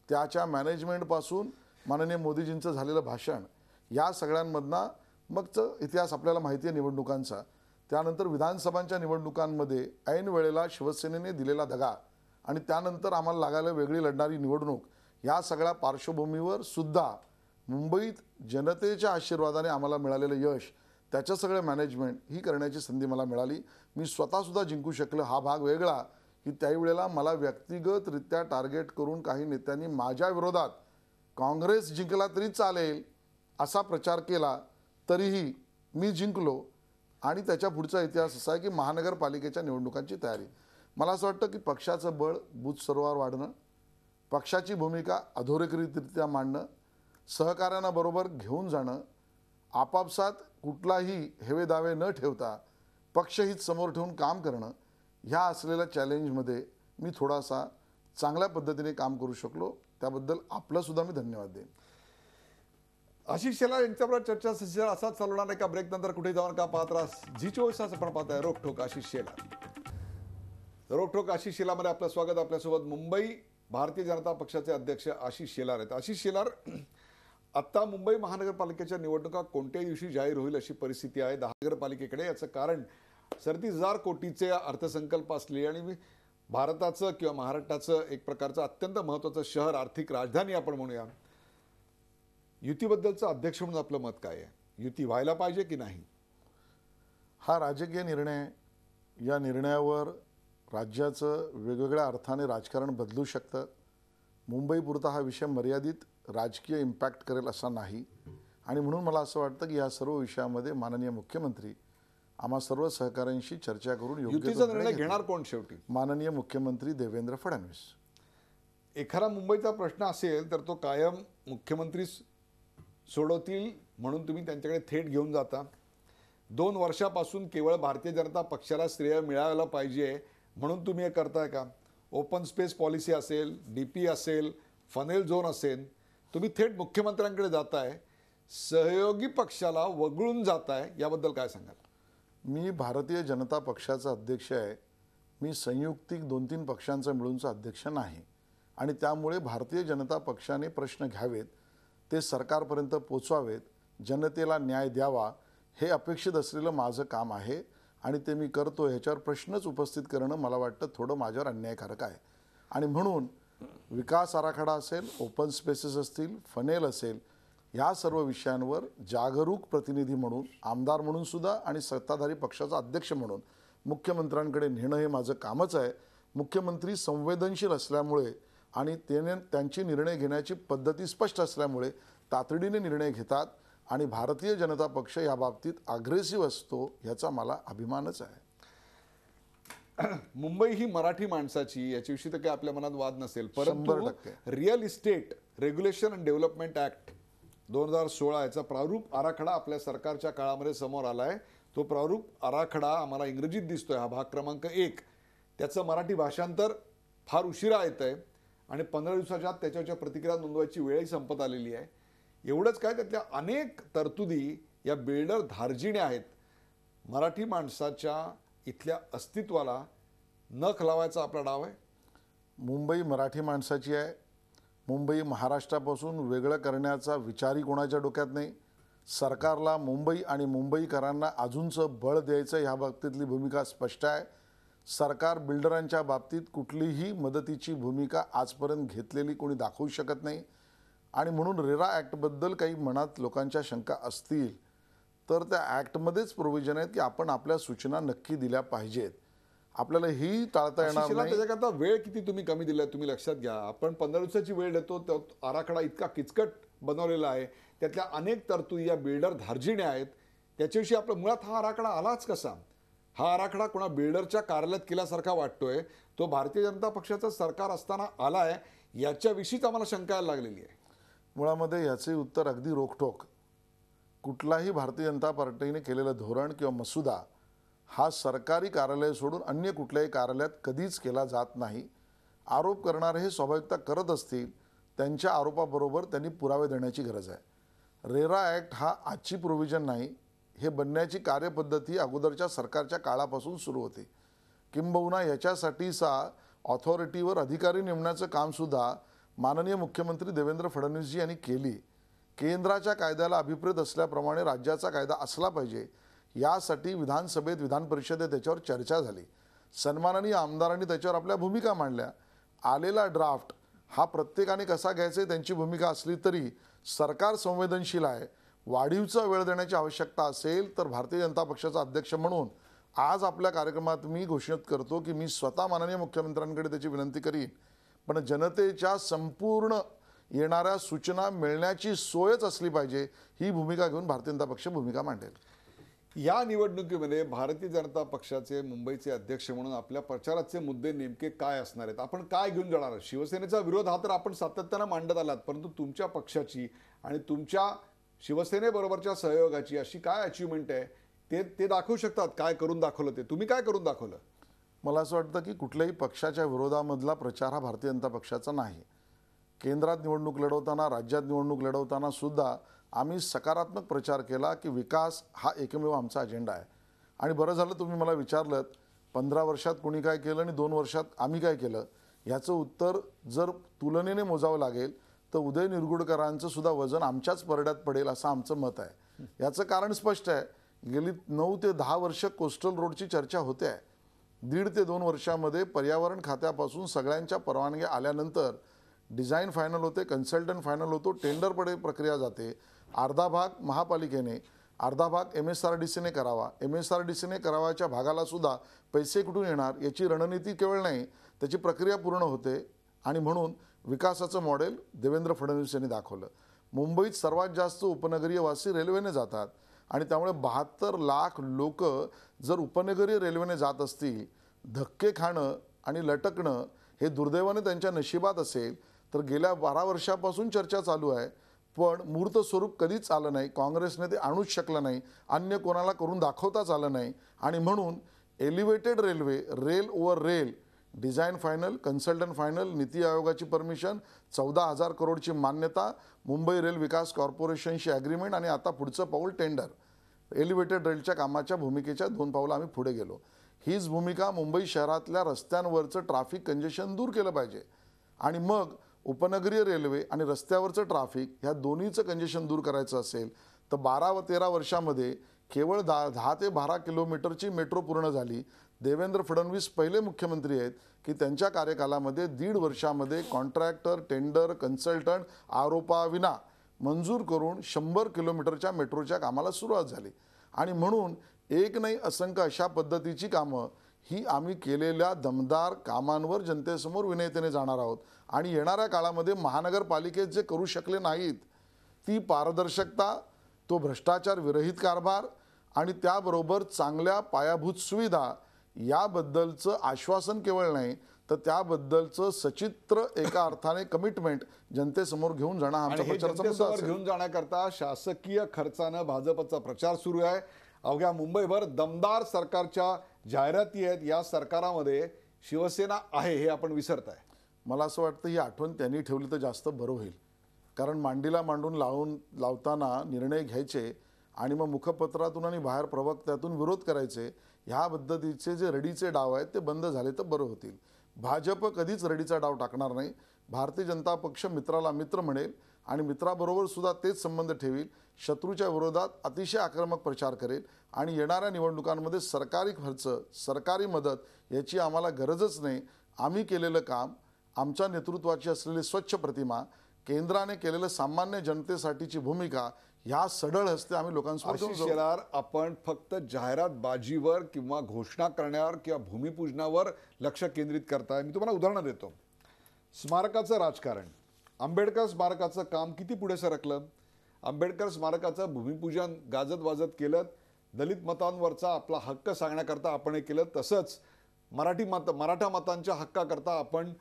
S2: त्याच्या मॅनेजमेंटपासून माननीय मोदीजींचं झालेलं भाषण या सगळ्यांमधनं मगचं इतिहास आपल्याला माहिती आहे निवडणुकांचा. त्यानंतर विधानसभांच्या निवडणुकांमध्ये ऐन वेळेला शिवसेनेने दिलेला दगा आणि त्यानंतर आम्हाला लागायला वेगळी लढणारी निवडणूक, या सगळ्या पार्श्वभूमीवर सुद्धा मुंबईत जनतेच्या आशीर्वादाने आम्हाला मिळालेलं यश, त्याचं सगळं मॅनेजमेंट ही करण्याची संधी मला मिळाली. मी स्वतःसुद्धा जिंकू शकलो हा भाग वेगळा की त्यावेळेला मला व्यक्तिगतरित्या टार्गेट करून काही नेत्यांनी माझ्या विरोधात काँग्रेस जिंकला तरी चालेल असा प्रचार केला तरीही मी जिंकलो आणि त्याच्या पुढचा इतिहास असा आहे की महानगरपालिकेच्या निवडणुकांची तयारी. मला असं वाटतं की पक्षाचं बळ बूथ स्तरावर वाढणं, पक्षाची भूमिका अधोरेखितरित्या मांडणं, सहकाऱ्यांना बरोबर घेऊन जाणं, आपापसात कुठलाही हेवेदावे न ठेवता पक्षहित समोर ठेवून काम करणं, ह्या असलेल्या चॅलेंजमध्ये मी थोडासा चांगल्या पद्धतीने काम करू शकलो. त्याबद्दल आपलं सुद्धा मी धन्यवाद देईन.
S1: आशिष शेलार यांच्याबरोबर चर्चा सध्या असाच चालवणार आहे का? ब्रेक नंतर कुठे जाऊन का पाहत राहा. जी24 तास आपण पाहताय रोकठोक आशिष शेलार. रोकठोक आशिष शेलारमध्ये आपलं स्वागत. आपल्यासोबत मुंबई भारतीय जनता पक्षाचे अध्यक्ष आशिष शेलार आहेत. आशिष शेलार, आता मुंबई महानगरपालिकेच्या निवडणुका कोणत्याही दिवशी जाहीर होईल अशी परिस्थिती आहे महानगरपालिकेकडे. याचं कारण 37,000 कोटीचे अर्थसंकल्प असले आणि भारताचं किंवा महाराष्ट्राचं एक प्रकारचं अत्यंत महत्त्वाचं शहर, आर्थिक राजधानी आपण म्हणूया. युतीबद्दलचं अध्यक्ष म्हणून आपलं मत काय आहे? युती व्हायला पाहिजे की नाही?
S2: हा राजकीय निर्णय, या निर्णयावर राज्याचं वेगवेगळ्या अर्थाने राजकारण बदलू शकतं. मुंबईपुरता हा विषय मर्यादित राजकीय इम्पॅक्ट करेल असा नाही आणि म्हणून मला असं वाटतं की या सर्व विषयामध्ये माननीय मुख्यमंत्री आम्हा सर्व सहकाऱ्यांशी चर्चा करून योग्य
S1: युतीचा निर्णय घेणार कोण शेवटी?
S2: माननीय मुख्यमंत्री देवेंद्र फडणवीस.
S1: एखादा मुंबईचा प्रश्न असेल तर तो कायम मुख्यमंत्री सोडवतील म्हणून तुम्ही त्यांच्याकडे थेट घेऊन जाता. 2 वर्षापासून केवळ भारतीय जनता पक्षाला श्रेय मिळायला पाहिजे म्हणून तुम्ही हे करताय का? ओपन स्पेस पॉलिसी असेल, DP असेल, फनेल झोन असेल, तुम्ही थेट मुख्यमंत्र्यांकडे जाताय, सहयोगी पक्षाला वगळून जाताय, याबद्दल काय सांगाल?
S2: मी भारतीय जनता पक्षाचा अध्यक्ष आहे. मी संयुक्तिक 2-3 पक्षांचा मिळूनचा अध्यक्ष नाही आणि त्यामुळे भारतीय जनता पक्षाने प्रश्न घ्यावेत, ते सरकारपर्यंत पोचवावेत, जनतेला न्याय द्यावा, हे अपेक्षित असलेलं माझं काम आहे आणि ते मी करतो. ह्याच्यावर प्रश्नच उपस्थित करणं मला वाटतं थोडं माझ्यावर अन्यायकारक आहे आणि म्हणून विकास आराखडा असेल, ओपन स्पेसेस असतील, फनेल असेल, ह्या सर्व विषयांवर जागरूक प्रतिनिधी म्हणून, आमदार म्हणून सुद्धा आणि सत्ताधारी पक्षाचा अध्यक्ष म्हणून मुख्यमंत्र्यांकडे नेणं हे माझं कामच आहे. मुख्यमंत्री संवेदनशील असल्यामुळे आणि त्यांची निर्णय घेण्याची पद्धती स्पष्ट असल्यामुळे तातडीने निर्णय घेतात आणि भारतीय जनता पक्ष या बाबतीत अग्रेसिव्ह असतो, ह्याचा मला अभिमानच आहे.
S1: मुंबई ही मराठी माणसाची, याच्याविषयी तर काही आपल्या मनात वाद नसेल, परंतु
S2: 100%
S1: real estate regulation and development act 2016 याचा प्रारूप आराखडा आपल्या सरकारच्या काळामध्ये समोर आलाय. तो प्रारूप आराखडा आम्हाला इंग्रजीत दिसतोय, हा भाग क्रमांक 1. त्याचं मराठी भाषांतर फार उशिरा येत आहे आणि 15 दिवसाच्या आत त्याच्यावरच्या प्रतिक्रिया नोंदवायची वेळही संपत आलेली आहे. एवढंच काय, त्यातल्या अनेक तरतुदी या बिल्डर धार्जिण्या आहेत. मराठी माणसाच्या इथल्या अस्तित्वाला नख लावायचा आपला डाव आहे.
S2: मुंबई मराठी माणसाची आहे. मुंबई महाराष्ट्रापासून वेगळं करण्याचा विचारही कोणाच्या डोक्यात नाही. सरकारला मुंबई आणि मुंबईकरांना अजूनचं बळ द्यायचं, ह्या बाबतीतली भूमिका स्पष्ट आहे. सरकार बिल्डरांच्या बाबतीत कुठलीही मदतीची भूमिका आजपर्यंत घेतलेली कोणी दाखवू शकत नाही आणि म्हणून रेरा ॲक्टबद्दल काही मनात लोकांच्या शंका असतील तर त्या ॲक्टमध्येच प्रोव्हिजन आहेत की आपण आपल्या सूचना नक्की दिल्या पाहिजेत. आपल्याला ही टाळता येणार नाही.
S1: त्याच्याकरता वेळ किती तुम्ही कमी दिला तुम्ही लक्षात घ्या. आपण 15 दिवसाची वेळ देतो, तो आराखडा इतका किचकट बनवलेला आहे, त्यातल्या अनेक तरतुदी या बिल्डर धार्जिण्या आहेत. त्याच्याविषयी आपला मुळात हा आराखडा आलाच कसा? हा आराखडा कोणा बिल्डरच्या कार्यालयात केल्यासारखा वाटतोय, तो भारतीय जनता पक्षाचं सरकार असताना आलाय, याच्याविषयीच आम्हाला शंका यायला लागलेली आहे.
S2: मुळामध्ये याचे उत्तर अगदी रोखठोक. कुठलाही भारतीय जनता पार्टीने केलेलं धोरण किंवा मसुदा हा सरकारी कार्यालय सोडून अन्य कुठल्याही कार्यालयात कधीच केला जात नाही. आरोप करणारे हे स्वाभाविकता करत असतील, त्यांच्या आरोपाबरोबर त्यांनी पुरावे देण्याची गरज आहे. रेरा ॲक्ट हा आजची प्रोव्हिजन नाही. हे बनण्याची कार्यपद्धती अगोदरच्या सरकारच्या काळापासून सुरू होती. किंबहुना याच्यासाठीचा ऑथॉरिटीवर अधिकारी नेमण्याचं कामसुद्धा माननीय मुख्यमंत्री देवेंद्र फडणवीसजी यांनी केली. केंद्राच्या कायद्याला अभिप्रेत असल्याप्रमाणे राज्याचा कायदा असला पाहिजे, यासाठी विधानसभेत, विधान परिषदेत त्याच्यावर चर्चा झाली. सन्माननीय आमदारांनी त्याच्यावर आपल्या भूमिका मांडल्या. आलेला ड्राफ्ट हा प्रत्येकाने कसा घ्यायचा त्यांची भूमिका असली तरी सरकार संवेदनशील आहे. वाढीवचा वेळ देण्याची आवश्यकता असेल तर भारतीय जनता पक्षाचा अध्यक्ष म्हणून आज आपल्या कार्यक्रमात मी घोषित करतो की मी स्वतः माननीय मुख्यमंत्र्यांकडे त्याची विनंती करीन. पण जनतेच्या संपूर्ण येणाऱ्या सूचना मिळण्याची सोयच असली पाहिजे, ही भूमिका घेऊन भारतीय जनता पक्ष भूमिका मांडेल.
S1: या निवडणुकीमध्ये भारतीय जनता पक्षाचे मुंबईचे अध्यक्ष म्हणून आपल्या प्रचाराचे मुद्दे नेमके काय असणार आहेत? आपण काय घेऊन जाणार आहात? शिवसेनेचा विरोध हा तर आपण सातत्यानं मांडत आलात, परंतु तुमच्या पक्षाची आणि तुमच्या शिवसेनेबरोबरच्या सहयोगाची अशी काय अचिव्हमेंट आहे ते ते दाखवू शकतात? काय करून दाखवलं ते? तुम्ही काय करून दाखवलं?
S2: मला असं वाटतं की कुठल्याही पक्षाच्या विरोधामधला प्रचार हा भारतीय जनता पक्षाचा नाही. केंद्रात निवडणूक लढवताना, राज्यात निवडणूक लढवताना सुद्धा आम्ही सकारात्मक प्रचार केला की विकास हा एकमेव आमचा अजेंडा आहे. आणि बरं झालं तुम्ही मला विचारलं 15 वर्षात कोणी काय केलं आणि 2 वर्षात आम्ही काय केलं. याचं उत्तर जर तुलनेने मोजावं लागेल तर उदय निरगुडकरांचं सुद्धा वजन आमच्याच परड्यात पडेल असं आमचं मत आहे. याचं कारण स्पष्ट आहे. गेली 9 ते 10 वर्ष कोस्टल रोडची चर्चा होते आहे. 1.5 ते 2 वर्षामध्ये पर्यावरण खात्यापासून सगळ्यांच्या परवानग्या आल्यानंतर डिझाईन फायनल होते, कन्सल्टंट फायनल होतो, टेंडरकडे प्रक्रिया जाते. अर्धा भाग महापालिकेने, अर्धा भाग MSRDCने करावा. MSRDCने करावाच्या भागाला सुद्धा पैसे कुठून येणार याची रणनीती केवळ नाही, त्याची प्रक्रिया पूर्ण होते. आणि म्हणून विकासाचं मॉडेल देवेंद्र फडणवीस यांनी दाखवलं. मुंबईत सर्वात जास्त उपनगरीय वासी रेल्वेने जातात आणि त्यामुळे 72 लाख लोक जर उपनगरीय रेल्वेने जात असतील, धक्के खाणं आणि लटकणं हे दुर्दैवाने त्यांच्या नशिबात असेल तर गेल्या 12 वर्षापासून चर्चा चालू आहे, पण मूर्त स्वरूप कधीच आलं नाही. काँग्रेसने ते आणूच शकलं नाही, अन्य कोणाला करून दाखवताच आलं नाही. आणि म्हणून elevated railway, rail over rail, design final, consultant final, Niti आयोगाची परमिशन, 14,000 करोडची मान्यता, मुंबई रेल विकास कॉर्पोरेशनशी ॲग्रीमेंट आणि आता पुढचं पाऊल टेंडर. एलिव्हेटेड रेलच्या कामाच्या भूमिकेच्या 2 पावलं आम्ही पुढे गेलो. हीच भूमिका मुंबई शहरातल्या रस्त्यांवरचं ट्रॅफिक कंजेशन दूर केलं पाहिजे आणि मग उपनगरीय रेल्वे आणि रस्त्यावरचं ट्रॅफिक ह्या दोन्हीचं कंजेशन दूर करायचं असेल तर 12 व 13 वर्षामध्ये केवळ 10 ते 12 किलोमीटरची मेट्रो पूर्ण झाली. देवेंद्र फडणवीस पहिले मुख्यमंत्री आहेत की त्यांच्या कार्यकालामध्ये 1.5 वर्षामध्ये कॉन्ट्रॅक्टर, टेंडर, कन्सल्टंट आरोपाविना मंजूर करून 100 किलोमीटरच्या मेट्रोच्या कामाला सुरुवात झाली. आणि म्हणून एक नाही असंख्य अशा पद्धतीची कामं ही आम्ही केलेल्या दमदार कामांवर जनतेसमोर विनयतेने जाणार आहोत. आणि येणाऱ्या काळामध्ये महानगरपालिकेत जे करू शकले नाहीत ती पारदर्शकता, तो भ्रष्टाचार विरहित कारभार आणि त्याबरोबर चांगल्या पायाभूत सुविधा याबद्दलचं आश्वासन केवळ नाही तर त्याबद्दलचं सचित्र एका अर्थाने कमिटमेंट जनतेसमोर घेऊन जाणं आमच्या प्रचाराचा मुद्दा
S1: जनतेसमोर
S2: असेल.
S1: घेऊन जाण्याकरता शासकीय खर्चानं भाजपचा प्रचार सुरू आहे. अवघ्या मुंबईभर दमदार सरकारच्या जाहिराती आहेत. या सरकारामध्ये शिवसेना आहे हे आपण विसरताय.
S2: मला असं वाटतं ही आठवण त्यांनी ठेवली तर जास्त बरं होईल. कारण मांडीला मांडून लावताना निर्णय घ्यायचे आणि मग मुखपत्रातून आणि बाहेर प्रवक्त्यातून विरोध करायचे, ह्या पद्धतीचे जे रडीचे डाव आहेत ते बंद झाले तर बरं होतील. भाजप कधीच रडीचा डाव टाकणार नाही. भारतीय जनता पक्ष मित्राला मित्र म्हणेल आणि मित्राबरोबर सुद्धा तेच संबंध ठेवील. शत्रूच्या विरोधात अतिशय आक्रमक प्रचार करेल आणि येणाऱ्या निवडणुकांमध्ये सरकारी खर्च, सरकारी मदत याची आम्हाला गरजच नाही. आम्ही केलेलं काम, आमच्या नेतृत्वाची असलेली स्वच्छ प्रतिमा, केंद्राने केलेलं सामान्य जनतेसाठीची भूमिका, ह्या सढळ हस्ते आम्ही लोकांसमोर घेऊन
S1: आशिष
S2: जाऊ.
S1: शेलार, आपण फक्त जाहिरात बाजीवर किंवा घोषणा करण्यावर किंवा भूमिपूजनावर लक्ष केंद्रित करताय. मी तुम्हाला उदाहरण देतो. स्मारकाचं राजकारण, आंबेडकर स्मारकाचं काम किती पुढे सरकलं. आंबेडकर स्मारकाचं भूमिपूजन गाजत वाजत केलं. दलित मतांवरचा आपला हक्क सांगण्याकरता आपण हे केलं. तसंच मराठा मतांच्या हक्काकरता आपण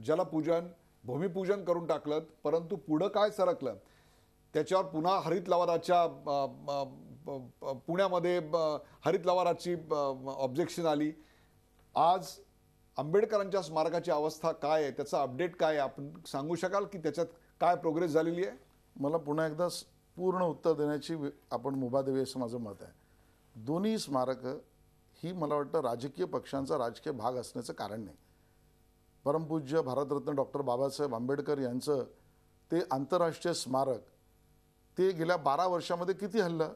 S1: जलपूजन, भूमिपूजन करून टाकलं. परंतु पुढं काय सरकलं त्याच्यावर पुन्हा हरित लवादाच्या पुण्यामध्ये हरित लवादाची ऑब्जेक्शन आली. आज आंबेडकरांच्या स्मारकाची अवस्था काय आहे, त्याचा अपडेट काय आहे, आपण सांगू शकाल की त्याच्यात काय प्रोग्रेस झालेली आहे?
S2: मला पुन्हा एकदा पूर्ण उत्तर देण्याची आपण मुभा देवी असं माझं मत आहे. दोन्ही स्मारकं ही मला वाटतं राजकीय पक्षांचा राजकीय भाग असण्याचं कारण नाही. परमपूज्य भारतरत्न डॉक्टर बाबासाहेब आंबेडकर यांचं ते आंतरराष्ट्रीय स्मारक ते गेल्या 12 वर्षामध्ये किती हल्लं.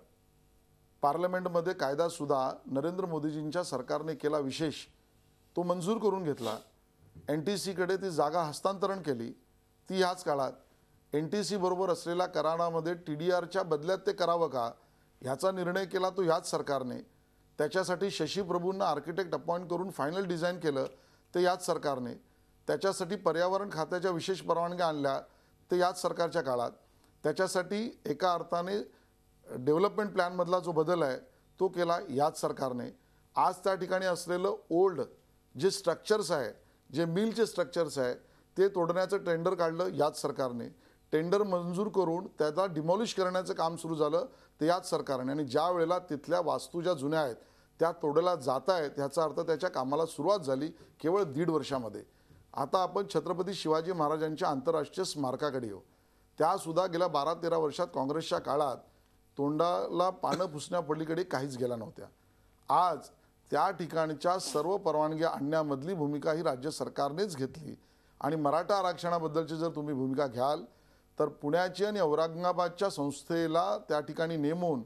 S2: पार्लमेंटमध्ये कायदासुद्धा नरेंद्र मोदीजींच्या सरकारने केला विशेष, तो मंजूर करून घेतला. NTCकडे ती जागा हस्तांतरण केली. ती ह्याच काळात NTC बरोबर असलेल्या करारामध्ये TDRच्या बदल्यात ते करावं का ह्याचा निर्णय केला तो ह्याच सरकारने. त्याच्यासाठी शशी प्रभूंना आर्किटेक्ट अपॉइंट करून फायनल डिझाईन केलं ते याच सरकारने. त्याच्यासाठी पर्यावरण खात्याच्या विशेष परवानग्या आणल्या ते याच सरकारच्या काळात. त्याच्यासाठी एका अर्थाने डेव्हलपमेंट प्लॅनमधला जो बदल आहे तो केला याच सरकारने. आज त्या ठिकाणी असलेलं ओल्ड जे स्ट्रक्चर्स आहे, जे मिलचे स्ट्रक्चर्स आहे, ते तोडण्याचं टेंडर काढलं याच सरकारने. टेंडर मंजूर करून त्याला डिमॉलिश करण्याचं काम सुरू झालं ते याच सरकारने. आणि ज्या वेळेला तिथल्या वास्तू ज्या जुन्या आहेत त्या तोडल्या जात आहेत, ह्याचा अर्थ त्याच्या कामाला सुरुवात झाली केवळ 1.5 वर्षामध्ये. आता आपण छत्रपती शिवाजी महाराजांच्या आंतरराष्ट्रीय स्मारकाकडे येऊ. त्यासुद्धा गेल्या 12-13 वर्षात काँग्रेसच्या काळात तोंडाला पानं पुसण्यापलीकडे काहीच गेल्या नव्हत्या. आज त्या ठिकाणच्या सर्व परवानग्या आणण्यामधली भूमिका ही राज्य सरकारनेच घेतली. आणि मराठा आरक्षणाबद्दलची जर तुम्ही भूमिका घ्याल तर पुण्याची आणि औरंगाबादच्या संस्थेला त्या ठिकाणी नेमून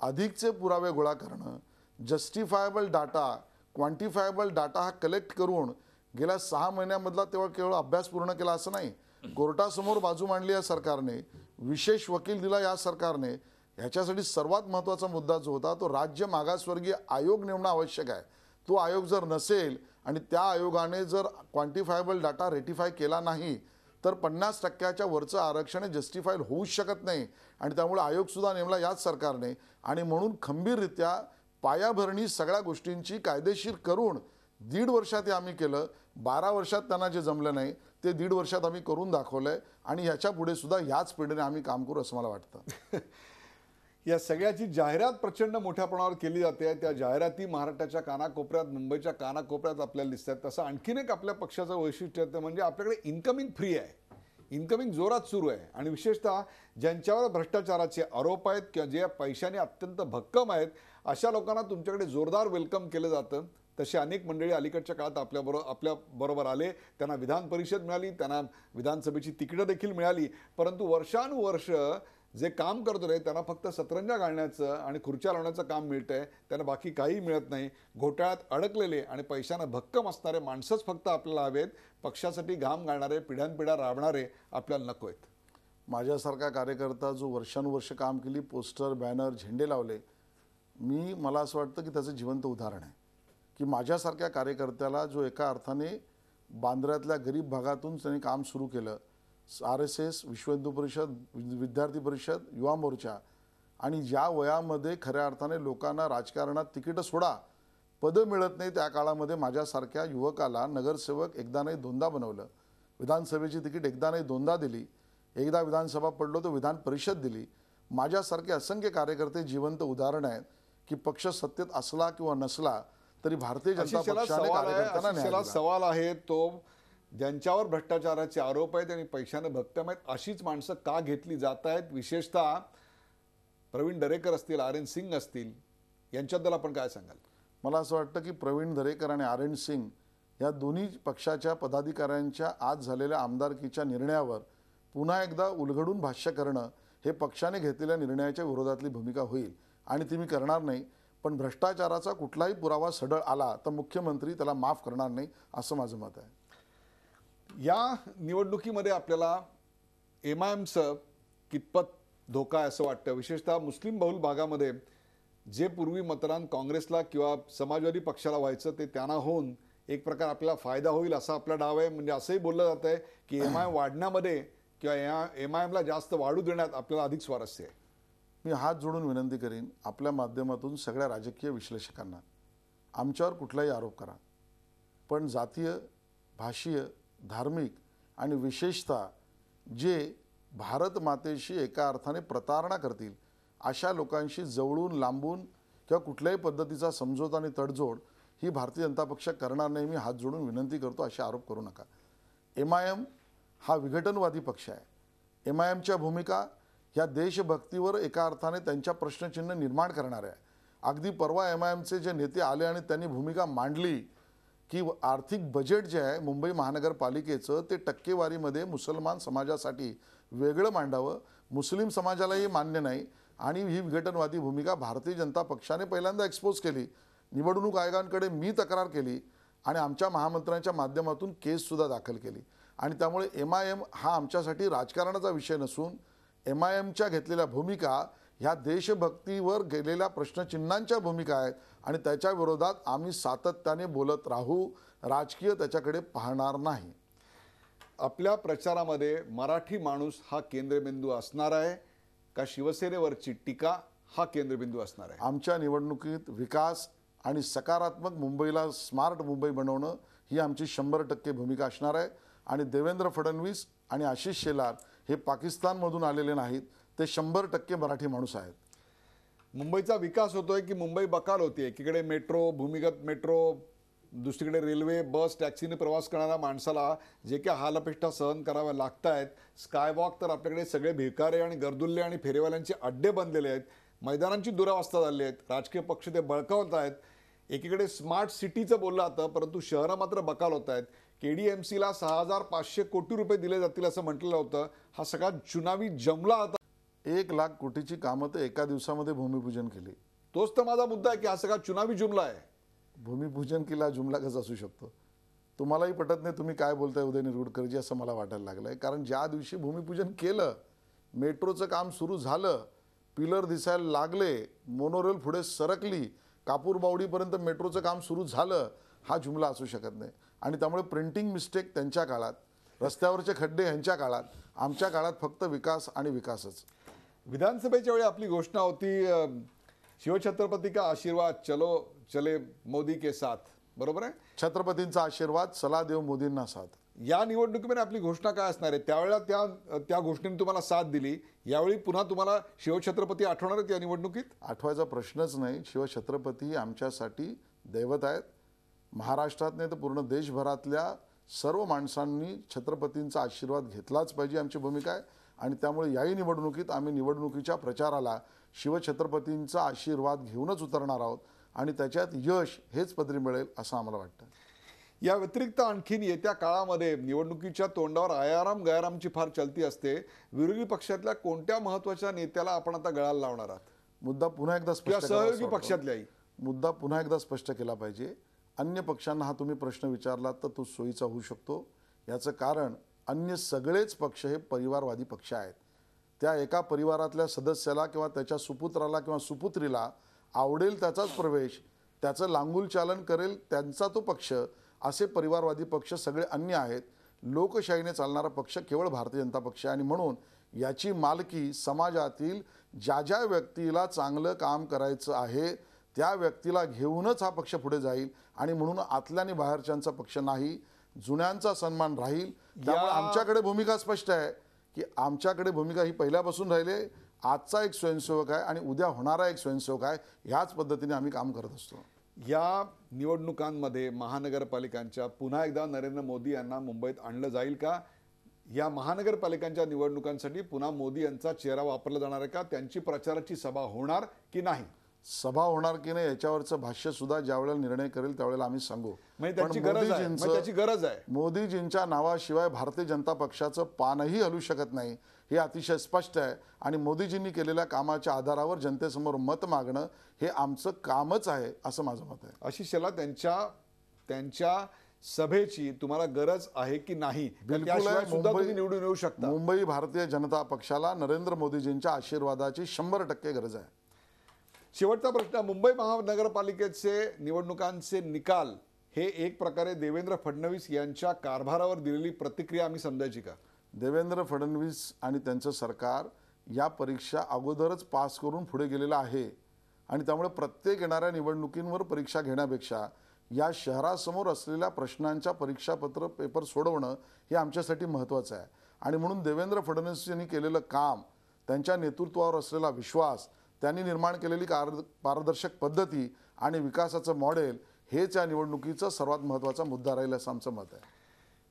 S2: अधिकचे पुरावे गोळा करणं, जस्टिफायबल डाटा, क्वांटिफायबल डाटा हा कलेक्ट करून गेल्या 6 महिन्यामधला तेव्हा केवळ अभ्यास पूर्ण केला असं नाही, कोर्टासमोर बाजू मांडली या सरकारने, विशेष वकील दिला या सरकारने. ह्याच्यासाठी सर्वात महत्त्वाचा मुद्दा जो होता तो राज्य मागासवर्गीय आयोग नेमणं आवश्यक आहे. तो आयोग जर नसेल आणि त्या आयोगाने जर क्वांटिफायबल डाटा रेटिफाय केला नाही तर 50% वरचं आरक्षण जस्टिफाईल होऊच शकत नाही. आणि त्यामुळे आयोगसुद्धा नेमला याच सरकारने. आणि म्हणून खंबीररित्या पायाभरणी सगळ्या गोष्टींची कायदेशीर करून 1.5 वर्षात हे आम्ही केलं. 12 वर्षात त्यांना जे जमलं नाही ते 1.5 वर्षात आम्ही करून दाखवलंय. आणि ह्याच्या पुढे सुद्धा याच पिढीने आम्ही काम करू असं मला वाटतं.
S1: या सगळ्याची जाहिरात प्रचंड मोठ्या प्रमाणावर केली जाते. त्या जाहिराती महाराष्ट्राच्या कानाकोपऱ्यात, मुंबईच्या कानाकोपऱ्यात आपल्याला दिसतात. तसं आणखीन एक आपल्या पक्षाचं वैशिष्ट्य आहे म्हणजे आपल्याकडे इन्कमिंग फ्री आहे, इन्कमिंग जोरात सुरू आहे. आणि विशेषतः ज्यांच्यावर भ्रष्टाचाराचे आरोप आहेत किंवा जे पैशाने अत्यंत भक्कम आहेत अशा लोकांना तुमच्याकडे जोरदार वेलकम केलं जातं. तसे अनेक मंडळी अलीकडच्या काळात आपल्या बरोबर आले. त्यांना विधान परिषद मिळाली, त्यांना विधानसभेची तिकीटं देखील मिळाली. परंतु वर्षानुवर्ष जे काम करतो रे त्यांना फक्त सतरंजा घालण्याचं आणि खुर्च्या लावण्याचं काम मिळतंय. त्यांना बाकी काही मिळत नाही. घोटाळ्यात अडकलेले आणि पैशानं भक्कम असणारे माणसंच फक्त आपल्याला हवेत. पक्षासाठी घाम घालणारे, पिढ्यानपिढ्या राबणारे आपल्याला नको आहेत.
S2: माझ्यासारखा कार्यकर्ता जो वर्षानुवर्ष काम केली, पोस्टर, बॅनर, झेंडे लावले, मला असं वाटतं की त्याचं जिवंत उदाहरण आहे की माझ्यासारख्या कार्यकर्त्याला जो एका अर्थाने बांद्र्यातल्या गरीब भागातून त्यांनी काम सुरू केलं, RSS, विश्व हिंदू परिषद, विद्यार्थी परिषद, युवा मोर्चा, आणि ज्या वयामध्ये खऱ्या अर्थाने लोकांना राजकारणात तिकीटं सोडा पदं मिळत नाही त्या काळामध्ये माझ्यासारख्या युवकाला नगरसेवक एकदा नाही दोनदा बनवलं. विधानसभेची तिकीट एकदा नाही दोनदा दिली. एकदा विधानसभा पडलो तर विधान परिषद दिली. माझ्यासारखे असंख्य कार्यकर्ते जिवंत उदाहरण आहेत की पक्ष सत्तेत असला किंवा नसला तरी भारतीय जनता पक्षाने कार्यकर्त्यांना न्याय दिला.
S1: सवाल आहे तो ज्यांच्यावर भ्रष्टाचाराचे आरोप आहेत आणि पैशाने भक्कम आहेत अशीच माणसं का घेतली जात आहेत. विशेषतः प्रवीण दरेकर असतील, RN सिंग असतील, यांच्याबद्दल आपण काय सांगाल?
S2: मला असं वाटतं की प्रवीण दरेकर आणि RN सिंग या दोन्ही पक्षाच्या पदाधिकाऱ्यांच्या आज झालेल्या आमदारकीच्या निर्णयावर पुन्हा एकदा उलगडून भाष्य करणं हे पक्षाने घेतलेल्या निर्णयाच्या विरोधातली भूमिका होईल आणि ती मी करणार नाही. पण भ्रष्टाचाराचा कुठलाही पुरावा सढळ आला तर मुख्यमंत्री त्याला माफ करणार नाही असं माझं मत आहे.
S1: या निवडणुकीमध्ये आपल्याला MIMचं कितपत धोका आहे असं वाटतं? विशेषतः मुस्लिम बहुल भागामध्ये जे पूर्वी मतदान काँग्रेसला किंवा समाजवादी पक्षाला व्हायचं ते त्यांना होऊन एक प्रकार आपल्याला फायदा होईल असा आपला डाव आहे. म्हणजे असंही बोललं जात आहे की MIM वाढण्यामध्ये किंवा MIMला जास्त वाढू देण्यात आपल्याला अधिक स्वारस्य आहे.
S2: मी हात जोडून विनंती करीन आपल्या माध्यमातून सगळ्या राजकीय विश्लेषकांना, आमच्यावर कुठलाही आरोप करा पण जातीय, भाषीय, धार्मिक आणि विशेषतः जे भारत मातेशी एका अर्थाने प्रतारणा करतील अशा लोकांशी जवळून लांबून किंवा कुठल्याही पद्धतीचा समझोता आणि तडजोड ही भारतीय जनता पक्ष करणार नाही. मी हात जोडून विनंती करतो असे आरोप करू नका. MIM हा विघटनवादी पक्ष आहे. MIMच्या भूमिका ह्या देशभक्तीवर एका अर्थाने त्यांच्या प्रश्नचिन्ह निर्माण करणाऱ्या आहे. अगदी परवा MIMचे जे नेते आले आणि त्यांनी भूमिका मांडली की आर्थिक बजेट जे आहे मुंबई महानगरपालिकेचं ते टक्केवारीमध्ये मुसलमान समाजासाठी वेगळं मांडावं, मुस्लिम समाजालाही मान्य नाही. आणि ही विघटनवादी भूमिका भारतीय जनता पक्षाने पहिल्यांदा एक्सपोज केली. निवडणूक आयोगांकडे मी तक्रार केली आणि आमच्या महामंत्र्यांच्या माध्यमातून केससुद्धा दाखल केली. आणि त्यामुळे MIM हा आमच्यासाठी राजकारणाचा विषय नसून MIMच्या घेतलेल्या भूमिका ह्या देशभक्तीवर गेलेल्या प्रश्नचिन्हांच्या भूमिका आहेत आणि त्याच्या विरोधात आम्ही सातत्याने बोलत राहू. राजकीय त्याच्याकडे पाहणार नाही.
S1: आपल्या प्रचारामध्ये मराठी माणूस हा केंद्रबिंदू असणार आहे का शिवसेनेवरची टीका हा केंद्रबिंदू असणार आहे?
S2: आमच्या निवडणुकीत विकास आणि सकारात्मक मुंबईला स्मार्ट मुंबई बनवणं ही आमची 100% भूमिका असणार आहे. आणि देवेंद्र फडणवीस आणि आशिष शेलार हे पाकिस्तानमधून आलेले नाहीत, ते 100% मराठी माणूस आहेत.
S1: मुंबईचा विकास होतोय की मुंबई बकाल होते? एकीकडे मेट्रो, भूमिगत मेट्रो, दुसरीकडे रेल्वे, बस, टॅक्सीने प्रवास करणाऱ्या माणसाला जे काही हालअपेष्टा सहन कराव्या लागत आहेत. स्कायवॉक तर आपल्याकडे सगळे भिकारे आणि गर्दुल्ले आणि फेरीवाल्यांचे अड्डे बनलेले आहेत. मैदानांची दुरावस्था झाली आहेत. राजकीय पक्ष ते बळकावत आहेत. एकीकडे स्मार्ट सिटीचं बोललं जातं, परंतु शहरं मात्र बकाल होत आहेत. KDMCला 6,500 कोटी रुपये दिले जातील असं म्हटलेलं होतं. हा सगळा चुनावी जमला आता.
S2: 1,00,000 कोटीची कामं तर एका दिवसामध्ये भूमिपूजन केली.
S1: तोच तर माझा मुद्दा आहे की हा सगळा चुनावी जुमला आहे.
S2: भूमिपूजन केला जुमला कसा असू शकतो? तुम्हालाही पटत नाही तुम्ही काय बोलताय उदय निरगुडकरजी, असं मला वाटायला लागलंय. कारण ज्या दिवशी भूमिपूजन केलं, मेट्रोचं काम सुरू झालं, पिलर दिसायला लागले, मोनोरेल पुढे सरकली, कापूरबावडीपर्यंत मेट्रोचं काम सुरू झालं, हा जुमला असू शकत नाही. आणि त्यामुळे प्रिंटिंग मिस्टेक त्यांच्या काळात, रस्त्यावरचे खड्डे ह्यांच्या काळात, आमच्या काळात फक्त विकास आणि विकासच.
S1: विधानसभेच्या वेळी आपली घोषणा होती शिवछत्रपती का आशीर्वाद, चलो चले मोदी के साथ, बरोबर आहे?
S2: छत्रपतींचा आशीर्वाद, चला देव मोदींना साथ.
S1: या निवडणुकीमध्ये आपली घोषणा काय असणार आहे? त्यावेळेला त्या घोषणेने तुम्हाला साथ दिली, यावेळी पुन्हा तुम्हाला शिवछत्रपती आठवणार आहेत या निवडणुकीत?
S2: आठवायचा प्रश्नच नाही. शिवछत्रपती आमच्यासाठी दैवत आहेत. महाराष्ट्रात नाही तर पूर्ण देशभरातल्या सर्व माणसांनी छत्रपतींचा आशीर्वाद घेतलाच पाहिजे, आमची भूमिका आहे. आणि त्यामुळे याही निवडणुकीत आम्ही निवडणुकीच्या प्रचाराला शिवछत्रपतींचा आशीर्वाद घेऊनच उतरणार आहोत. आणि त्याच्यात यश हेच पदरी मिळेल असं आम्हाला वाटतं.
S1: या व्यतिरिक्त आणखीन येत्या काळामध्ये निवडणुकीच्या तोंडावर आयाराम गयारामची फार चलती असते. विरोधी पक्षातल्या कोणत्या महत्वाच्या नेत्याला आपण आता गळाला लावणार आहात?
S2: मुद्दा पुन्हा एकदा
S1: किंवा
S2: स्पष्ट करावा
S1: सहयोगी
S2: असं वाटतं.
S1: पक्षातल्याही?
S2: मुद्दा पुन्हा एकदा स्पष्ट केला पाहिजे. अन्य पक्षांना हा तुम्ही प्रश्न विचारलात तर तो सोयीचा होऊ शकतो. याचं कारण अन्य सगळेच पक्ष हे परिवारवादी पक्ष आहेत. त्या एका परिवारातल्या सदस्याला किंवा त्याच्या सुपुत्राला किंवा सुपुत्रीला आवडेल त्याचाच प्रवेश, त्याचं लांगुल चालन करेल त्यांचा तो पक्ष, असे परिवारवादी पक्ष सगळे अन्य आहेत. लोकशाहीने चालणारा पक्ष केवळ भारतीय जनता पक्ष आहे. आणि म्हणून याची मालकी समाजातील ज्या ज्या व्यक्तीला चांगलं काम करायचं आहे त्या व्यक्तीला घेऊनच हा पक्ष पुढे जाईल. आणि म्हणून आतल्या आणि बाहेरच्यांचा पक्ष नाही, जुन्यांचा सन्मान राहील. त्यामुळे आमच्याकडे भूमिका स्पष्ट आहे की आमच्याकडे भूमिका ही पहिल्यापासून राहिली. आजचा एक स्वयंसेवक आहे आणि उद्या होणारा एक स्वयंसेवक आहे. ह्याच पद्धतीने आम्ही काम करत असतो.
S1: या निवडणुकांमध्ये महानगरपालिकांच्या पुन्हा एकदा नरेंद्र मोदी यांना मुंबईत आणलं जाईल का? या महानगरपालिकांच्या निवडणुकांसाठी पुन्हा मोदी यांचा चेहरा वापरला जाणार आहे का? त्यांची प्रचाराची सभा होणार की नाही?
S2: सभा होणार की नाही याच्यावरचं भाष्य सुद्धा ज्या वेळेला निर्णय करेल त्यावेळेला आम्ही सांगू.
S1: म्हणजे त्याची गरज आहे.
S2: मोदीजींच्या नावाशिवाय भारतीय जनता पक्षाचं पानही हलू शकत नाही हे अतिशय स्पष्ट आहे. आणि मोदीजींनी केलेल्या कामाच्या आधारावर जनतेसमोर मत मागणं हे आमचं कामच आहे असं माझं मत आहे.
S1: आशिष शेलार, त्यांच्या सभेची तुम्हाला गरज आहे की नाही? त्याशिवाय सुद्धा तुम्ही निवडून येऊ शकता.
S2: मुंबई भारतीय जनता पक्षाला नरेंद्र मोदीजींच्या आशीर्वादाची 100% गरज आहे.
S1: शेवटचा प्रश्न, मुंबई महानगरपालिकेचे निवडणुकांचे निकाल हे एक प्रकारे देवेंद्र फडणवीस यांच्या कारभारावर दिलेली प्रतिक्रिया आम्ही समजायची का?
S2: देवेंद्र फडणवीस आणि त्यांचं सरकार या परीक्षा अगोदरच पास करून पुढे गेलेलं आहे. आणि त्यामुळे प्रत्येक येणाऱ्या निवडणुकींवर परीक्षा घेण्यापेक्षा या शहरासमोर असलेल्या प्रश्नांच्या परीक्षापत्र पेपर सोडवणं हे आमच्यासाठी महत्त्वाचं आहे. आणि म्हणून देवेंद्र फडणवीस यांनी केलेलं काम, त्यांच्या नेतृत्वावर असलेला विश्वास, त्यांनी निर्माण केलेली पारदर्शक पद्धती आणि विकासाचं मॉडेल हेच या निवडणुकीचा सर्वात महत्त्वाचा मुद्दा राहील असं आमचं मत आहे.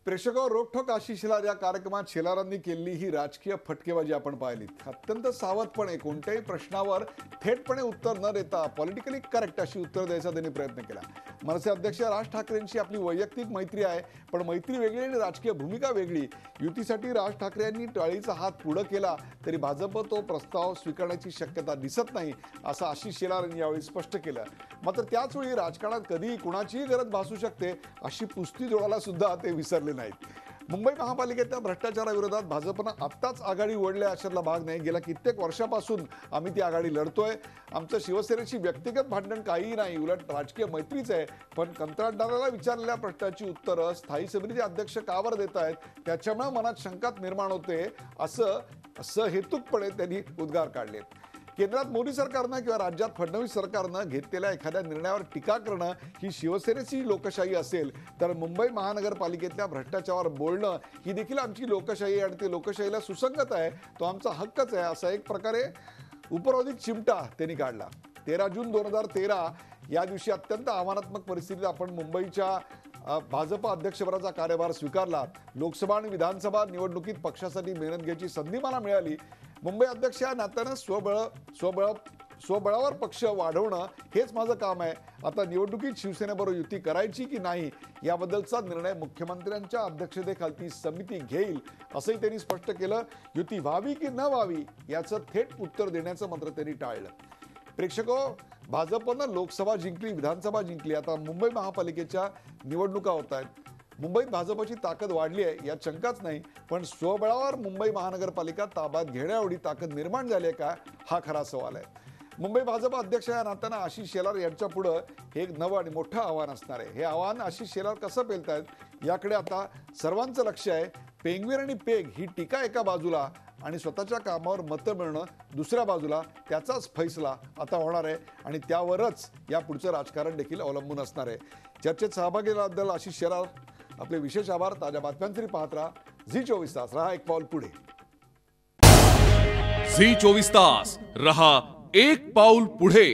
S1: प्रेक्षकांवर रोखठोक आशिष शेलार या कार्यक्रमात शेलारांनी केलेली ही राजकीय फटकेबाजी आपण पाहिली. अत्यंत सावधपणे कोणत्याही प्रश्नावर थेटपणे उत्तर न देता पॉलिटिकली करेक्ट अशी उत्तर द्यायचा त्यांनी प्रयत्न केला. मनसे अध्यक्ष राज ठाकरेंची आपली वैयक्तिक मैत्री आहे, पण मैत्री वेगळी आणि राजकीय भूमिका वेगळी. युतीसाठी राज ठाकरे यांनी टाळीचा हात पुढे केला तरी भाजप तो प्रस्ताव स्वीकारण्याची शक्यता दिसत नाही असं आशिष शेलार यांनी यावेळी स्पष्ट केलं. मात्र त्याचवेळी राजकारणात कधीही कुणाचीही गरज भासू शकते अशी पुस्ती जोडायला सुद्धा ते विसरले नाहीत. मुंबई महापालिकेतल्या भ्रष्टाचाराविरोधात भाजपनं आत्ताच आघाडी ओढल्या अशातला भाग नाही. गेल्या कित्येक वर्षापासून आम्ही ती आघाडी लढतोय. आमचं शिवसेनेची व्यक्तिगत भांडण काहीही नाही, उलट राजकीय मैत्रीच आहे. पण कंत्राटदाराला विचारलेल्या प्रश्नाची उत्तरं स्थायी समितीचे अध्यक्ष का बरं देत आहेत, त्याच्यामुळे मनात शंका निर्माण होते, असं हेतुकपणे त्यांनी उद्गार काढलेत. केंद्रात मोदी सरकारनं किंवा राज्यात फडणवीस सरकारनं घेतलेल्या एखाद्या निर्णयावर टीका करणं ही शिवसेनेची लोकशाही असेल, तर मुंबई महानगरपालिकेतल्या भ्रष्टाचारावर बोलणं ही देखील आमची लोकशाही आहे आणि ते लोकशाहीला सुसंगत आहे, तो आमचा हक्कच आहे, असा एक प्रकारे उपरोधिक चिमटा त्यांनी काढला. 13 जून 2013 या दिवशी अत्यंत आव्हानात्मक परिस्थितीत आपण मुंबईच्या भाजप अध्यक्षपदाचा कार्यभार स्वीकारला. लोकसभा आणि विधानसभा निवडणुकीत पक्षासाठी मेहनत घ्यायची संधी मला मिळाली. मुंबई अध्यक्ष या नात्यानं स्वबळावर पक्ष वाढवणं हेच माझं काम आहे. आता निवडणुकीत शिवसेनेबरोबर युती करायची की नाही याबद्दलचा निर्णय मुख्यमंत्र्यांच्या अध्यक्षतेखालची समिती घेईल, असंही त्यांनी स्पष्ट केलं. युती व्हावी की न व्हावी याचं थेट उत्तर देण्याचं मात्र त्यांनी टाळलं. प्रेक्षको, भाजपनं लोकसभा जिंकली, विधानसभा जिंकली, आता मुंबई महापालिकेच्या निवडणुका होत आहेत. मुंबईत भाजपची ताकद वाढली आहे यात शंकाच नाही, पण स्वबळावर मुंबई महानगरपालिका ताब्यात घेण्याएवढी ताकद निर्माण झाली आहे का, हा खरा सवाल आहे. मुंबई भाजप अध्यक्ष या नात्यानं आशिष शेलार यांच्या पुढं हे एक नवं आणि मोठं आव्हान असणार आहे. हे आव्हान आशिष शेलार कसं पेलतायत याकडे आता सर्वांचं लक्ष आहे. पेंगवीर आणि पेग ही टीका एका बाजूला आणि स्वतःच्या कामावर मतं मिळणं दुसऱ्या बाजूला, त्याचाच फैसला आता होणार आहे आणि त्यावरच या पुढचं राजकारण देखील अवलंबून असणार आहे. चर्चेत सहभागी झाल्याबद्दल आशिष शेलार आपले विशेष आभार. ताज्या बातम्यांसाठी पाहत राहा झी 24 तास. रहा एक पाऊल पुढे.
S3: झी 24 तास रहा एक पाऊल पुढे.